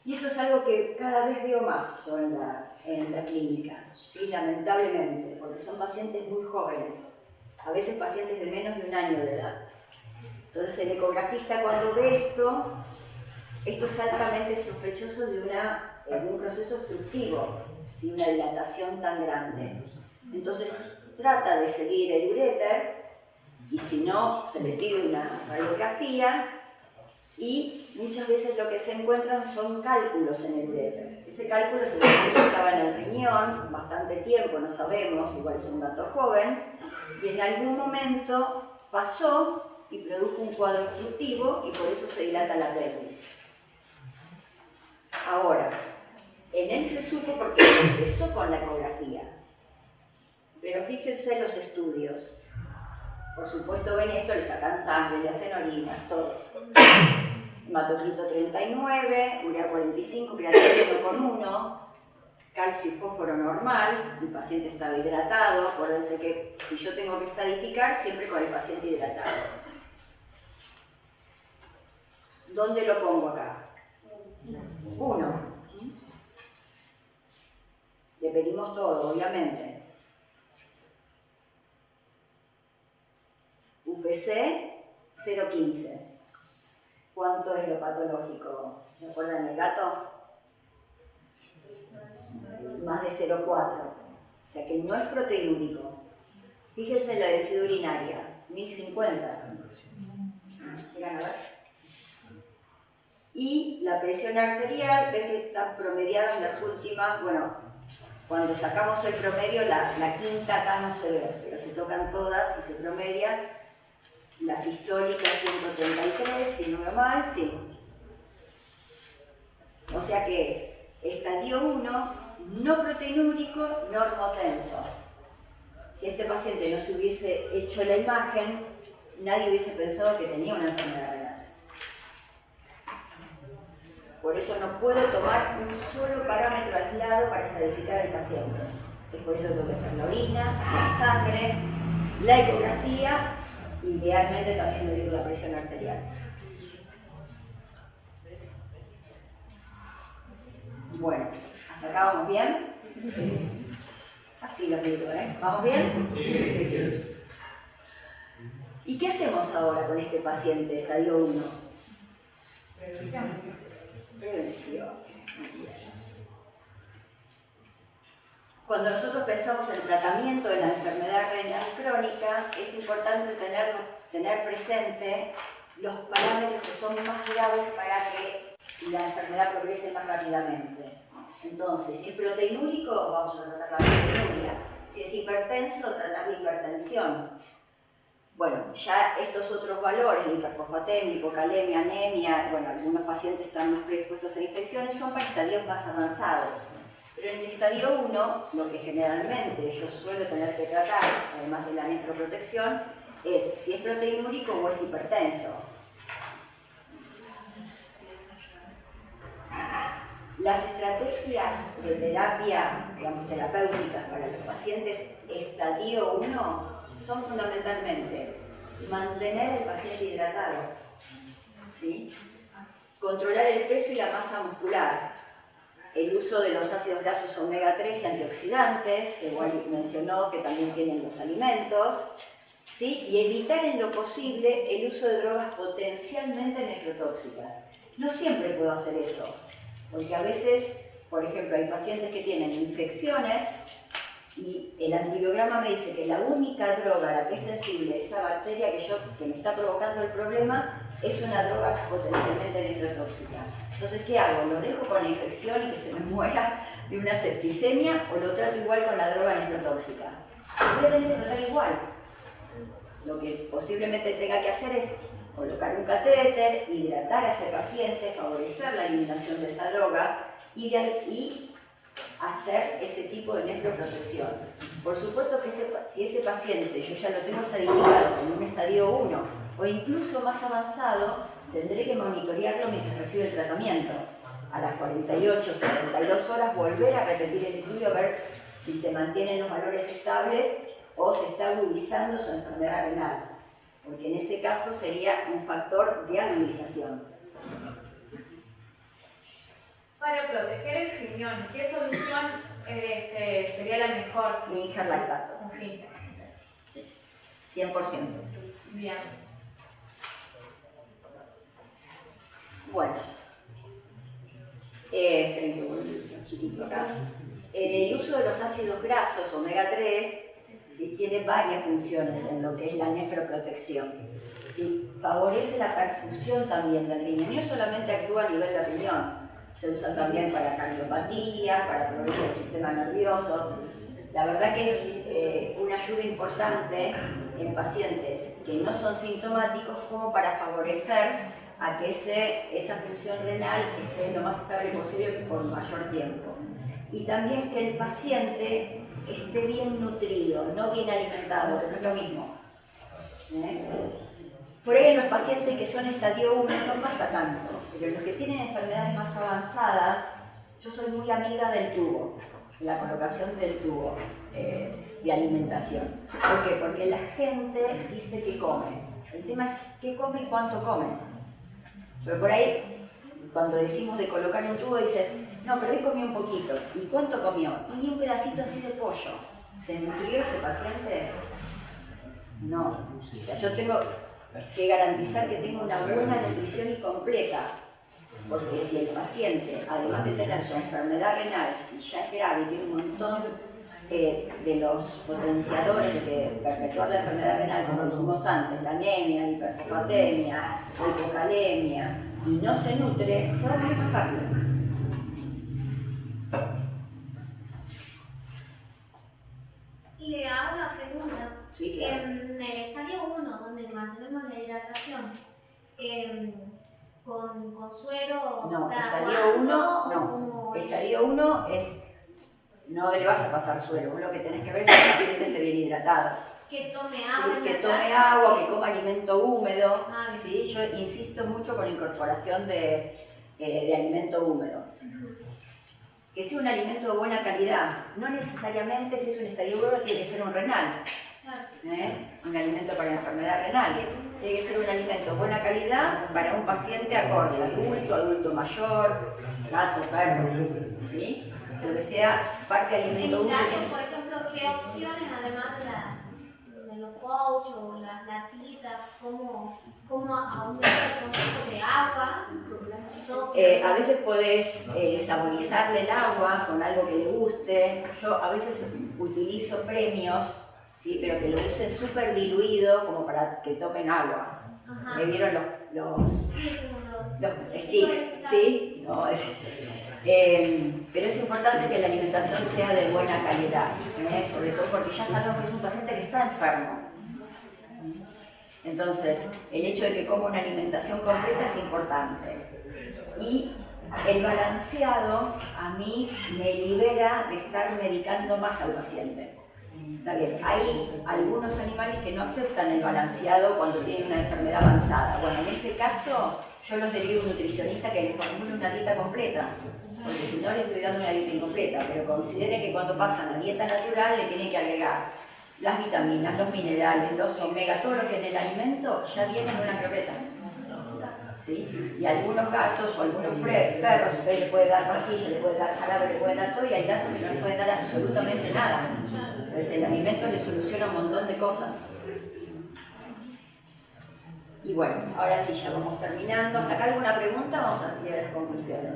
Speaker 6: Y esto es algo que cada vez veo más yo en la clínica, ¿sí? Lamentablemente, porque son pacientes muy jóvenes, a veces pacientes de menos de 1 año de edad. Entonces el ecografista cuando ve esto es altamente sospechoso de un proceso obstructivo, ¿sí? Una dilatación tan grande. Entonces trata de seguir el uréter y si no, se le pide una radiografía y muchas veces lo que se encuentran son cálculos en el uréter. Ese cálculo seguramente estaba en el riñón bastante tiempo, no sabemos, igual es un gato joven, y en algún momento pasó y produjo un cuadro obstructivo y por eso se dilata la pelvis. Ahora, en él se supo porque empezó con la ecografía. Pero fíjense los estudios. Por supuesto, ven esto, le sacan sangre, le hacen orinas, todo. Hematocrito 39, urea 45, creatinina 1,1, calcio y fósforo normal, el paciente estaba hidratado. Acuérdense que si yo tengo que estadificar, siempre con el paciente hidratado. ¿Dónde lo pongo acá? 1. Le pedimos todo, obviamente. UPC 0,15. ¿Cuánto es lo patológico? ¿Me acuerdan el gato? Más de 0,4. O sea que no es proteinúrico. Fíjense la densidad urinaria, 1050. ¿Llegan a ver? Y la presión arterial, ven que están promediadas las últimas, bueno, cuando sacamos el promedio, la quinta acá no se ve, pero se tocan todas y se promedian. La sistólica 133, si no veo mal, sí. O sea que es estadio 1, no proteinúrico, normotenso. Si este paciente no se hubiese hecho la imagen, nadie hubiese pensado que tenía una enfermedad renal. Por eso no puedo tomar un solo parámetro aislado para estadificar al paciente. Es por eso que tengo que hacer la orina, la sangre, la ecografía, idealmente también medir la presión arterial. Bueno, ¿hasta acá vamos bien? Así lo digo, ¿eh? ¿Vamos bien? ¿Y qué hacemos ahora con este paciente, estadio 1? Prevención. Cuando nosotros pensamos en tratamiento de la enfermedad renal crónica, es importante tener presente los parámetros que son más graves para que la enfermedad progrese más rápidamente. Entonces, si es proteinúrico, vamos a tratar la proteinuria. Si es hipertenso, tratar la hipertensión. Bueno, ya estos otros valores, la hiperfosfatemia, hipocalemia, anemia, bueno, algunos pacientes están más predispuestos a infecciones, son para estadios más avanzados. Pero en el estadio 1, lo que generalmente yo suelo tener que tratar, además de la nefroprotección, es si es proteinúrico o es hipertenso. Las estrategias de terapia, digamos, terapéuticas para los pacientes estadio 1 son fundamentalmente mantener el paciente hidratado, ¿sí? Controlar el peso y la masa muscular, el uso de los ácidos grasos omega 3 y antioxidantes, que igual mencionó que también tienen los alimentos, ¿sí? Y evitar en lo posible el uso de drogas potencialmente nefrotóxicas. No siempre puedo hacer eso, porque a veces, por ejemplo, hay pacientes que tienen infecciones y el antibiograma me dice que la única droga a la que es sensible esa bacteria que me está provocando el problema es una droga potencialmente nefrotóxica. Entonces, ¿qué hago? ¿Lo dejo con la infección y que se me muera de una septicemia o lo trato igual con la droga nefrotóxica? Voy a tener que tratar igual. Lo que posiblemente tenga que hacer es colocar un catéter, hidratar a ese paciente, favorecer la eliminación de esa droga y hacer ese tipo de nefroprotección. Por supuesto que si ese paciente yo ya lo tengo estadificado en un estadio 1 o incluso más avanzado, tendré que monitorearlo mientras recibe el tratamiento. A las 48, 72 horas volver a repetir el estudio a ver si se mantienen los valores estables o se está agudizando su enfermedad renal, porque en ese caso sería un factor de agudización.
Speaker 7: Para proteger el riñón, ¿qué solución sería la mejor?
Speaker 6: Finger lactato.
Speaker 7: Un finger.
Speaker 6: 100%.
Speaker 7: Bien.
Speaker 6: Bueno. Esperen que vuelva un chiquitito acá. El uso de los ácidos grasos omega 3 ¿sí? Tiene varias funciones en lo que es la nefroprotección. ¿Sí? Favorece la perfusión también del riñón, no solamente actúa a nivel de riñón. Se usa también para cardiopatía, para problemas del sistema nervioso. La verdad que es una ayuda importante en pacientes que no son sintomáticos como para favorecer a que esa función renal esté lo más estable posible por mayor tiempo. Y también que el paciente esté bien nutrido, no bien alimentado, que no es lo mismo. Por ahí en los pacientes que son estadio 1 no pasa tanto, porque los que tienen enfermedades más avanzadas, yo soy muy amiga del tubo, de la colocación del tubo de alimentación. ¿Por qué? Porque la gente dice que come. El tema es qué come y cuánto come. Pero por ahí, cuando decimos de colocar un tubo, dicen, no, pero hoy comió un poquito. ¿Y cuánto comió? Y un pedacito así de pollo. ¿Se nutrió ese paciente? No. O sea, yo tengo que garantizar que tenga una buena nutrición y completa. Porque si el paciente, además de tener su enfermedad renal, si ya es grave y tiene un montón de los potenciadores de perpetuar la enfermedad renal, como dijimos antes, la anemia, la hiperfosfatemia, la hipocalemia, y no se nutre, se va a morir más rápido.
Speaker 7: Y le hago la pregunta.
Speaker 6: Sí, claro.
Speaker 7: En el estadio 1, donde mantenemos la hidratación, con suero.
Speaker 6: No, estadio 1 no. Estadio 1 es, no le vas a pasar suero, vos lo que tenés que ver es que el paciente esté bien hidratado.
Speaker 7: Que tome agua.
Speaker 6: Sí, que tome agua, que coma alimento húmedo.
Speaker 7: Ah,
Speaker 6: ¿sí? Yo insisto mucho con la incorporación de alimento húmedo. Que sea un alimento de buena calidad. No necesariamente si es un estadio 1 tiene que ser un renal. Un alimento para enfermedad renal. Tiene que ser un alimento de buena calidad para un paciente acorde, adulto mayor, gato, perro. ¿Sí? Pero que sea parte de alimento
Speaker 7: En
Speaker 6: húmedo.
Speaker 7: caso, por ejemplo, ¿qué opciones, además de los pouch o las latitas, cómo aumentar el consumo de agua?
Speaker 6: A veces podés saborizarle el agua con algo que le guste. Yo a veces utilizo premios, ¿sí? Pero que lo usen súper diluido como para que tomen agua.
Speaker 7: Ajá.
Speaker 6: ¿Me vieron los sticks? ¿Sí? No, pero es importante que la alimentación sea de buena calidad, sobre todo porque ya sabemos que es un paciente que está enfermo. Entonces, el hecho de que coma una alimentación completa es importante. Y el balanceado a mí me libera de estar medicando más al paciente. Está bien, hay algunos animales que no aceptan el balanceado cuando tienen una enfermedad avanzada. Bueno, en ese caso yo los derivo a un nutricionista que les formule una dieta completa, porque si no le estoy dando una dieta incompleta, pero considere que cuando pasan a dieta natural le tiene que agregar las vitaminas, los minerales, los omega, todo lo que en el alimento ya viene en una carpeta. ¿Sí? Y algunos gatos o algunos perros, usted le puede dar pastillas, le puede dar jarabe, le puede dar todo, y hay gatos que no les pueden dar absolutamente nada. Entonces el alimento le soluciona un montón de cosas. Y bueno, ahora sí, ya vamos terminando. ¿Hasta acá alguna pregunta? Vamos a ir a las conclusiones.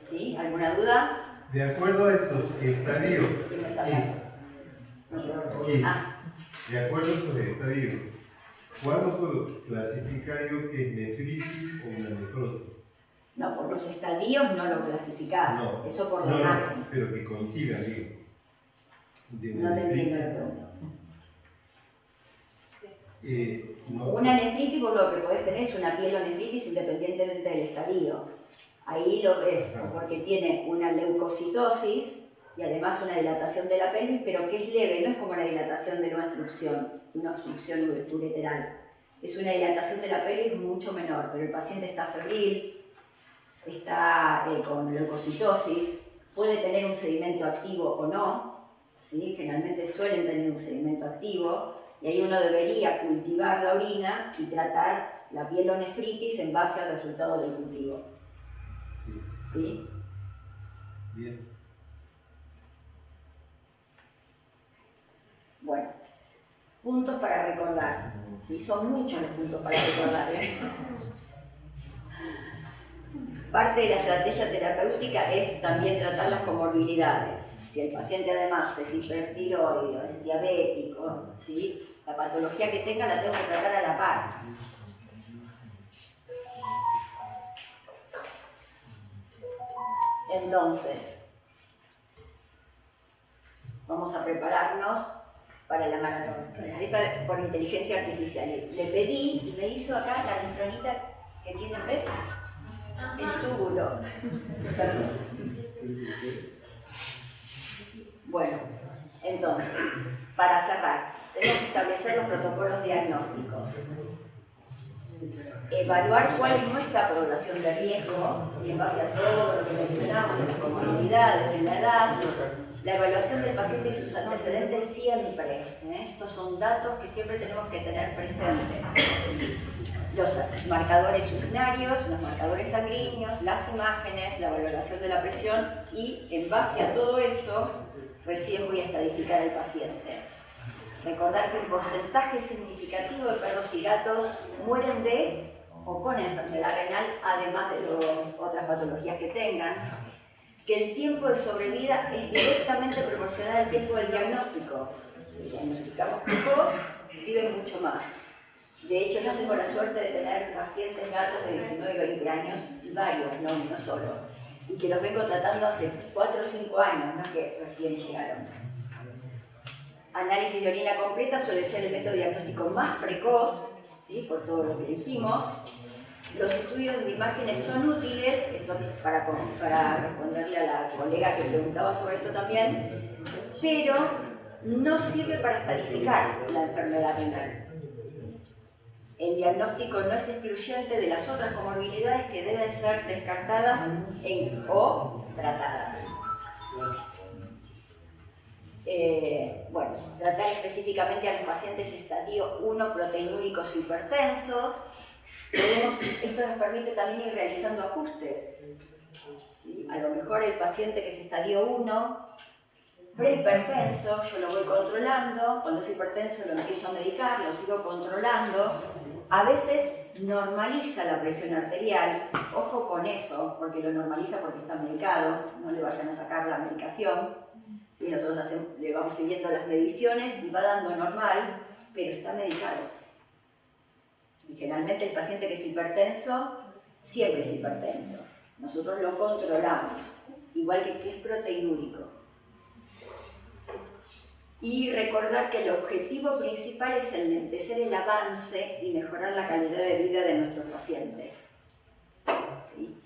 Speaker 6: ¿Sí? ¿Alguna duda?
Speaker 9: De acuerdo a esos estadios,
Speaker 6: ¿Quién me está hablando?
Speaker 9: de acuerdo a esos estadios, ¿cuándo puedo clasificar yo que es nefritis o una nefrosis?
Speaker 6: No, por los estadios no lo clasificás.
Speaker 9: No,
Speaker 6: Eso por
Speaker 9: no,
Speaker 6: la imagen.
Speaker 9: pero que coincidan, digo.
Speaker 6: No te entiendo la pregunta.
Speaker 9: No.
Speaker 6: Una nefritis, vos lo que podés tener es una pielonefritis independientemente del estadio. Ahí lo ves porque tiene una leucocitosis y además una dilatación de la pelvis, pero que es leve, no es como la dilatación de una obstrucción ureteral. Es una dilatación de la pelvis mucho menor, pero el paciente está febril, está con leucocitosis, puede tener un sedimento activo o no, ¿sí? Generalmente suelen tener un sedimento activo, y ahí uno debería cultivar la orina y tratar la pielonefritis en base al resultado del cultivo. ¿Sí?
Speaker 9: Bien.
Speaker 6: Bueno, puntos para recordar. ¿Sí? Son muchos los puntos para recordar. Parte de la estrategia terapéutica es también tratar las comorbilidades. Si el paciente además es hipertiroideo, es diabético, ¿sí? La patología que tenga la tengo que tratar a la par. Entonces, vamos a prepararnos para la maratón. Esta por inteligencia artificial. Le pedí y me hizo acá la nefronita que tiene, ¿ves? El túbulo. Bueno, entonces, para cerrar, tenemos que establecer los protocolos diagnósticos. Evaluar cuál es nuestra población de riesgo, y en base a todo lo que mencionamos, de las comorbilidades, de la edad, la evaluación del paciente y sus antecedentes siempre. Estos son datos que siempre tenemos que tener presentes. Los marcadores urinarios, los marcadores sanguíneos, las imágenes, la valoración de la presión y en base a todo eso, recién voy a estadificar al paciente. Recordar que un porcentaje significativo de perros y gatos mueren de o con enfermedad renal, además de las otras patologías que tengan, que el tiempo de sobrevida es directamente proporcional al tiempo del diagnóstico. Si diagnosticamos precoz, viven mucho más. De hecho, yo tengo la suerte de tener pacientes gatos de 19 y 20 años, y varios, no solo, y que los vengo tratando hace 4 o 5 años, no que recién llegaron. Análisis de orina completa suele ser el método diagnóstico más precoz, ¿sí? Por todo lo que dijimos. Los estudios de imágenes son útiles, esto para responderle a la colega que preguntaba sobre esto también, pero no sirve para estadificar la enfermedad renal. El diagnóstico no es excluyente de las otras comorbilidades que deben ser descartadas o tratadas. Bueno, tratar específicamente a los pacientes estadio 1 proteinúricos hipertensos. Esto nos permite también ir realizando ajustes. ¿Sí? A lo mejor el paciente que es estadio 1, prehipertenso, yo lo voy controlando, cuando es hipertenso lo empiezo a medicar, lo sigo controlando. A veces normaliza la presión arterial, ojo con eso, porque lo normaliza porque está medicado, no le vayan a sacar la medicación. ¿Sí? Nosotros le vamos siguiendo las mediciones y va dando normal, pero está medicado. Y generalmente el paciente que es hipertenso, siempre es hipertenso. Nosotros lo controlamos, igual que es proteinúrico. Y recordar que el objetivo principal es enlentecer el avance y mejorar la calidad de vida de nuestros pacientes. ¿Sí?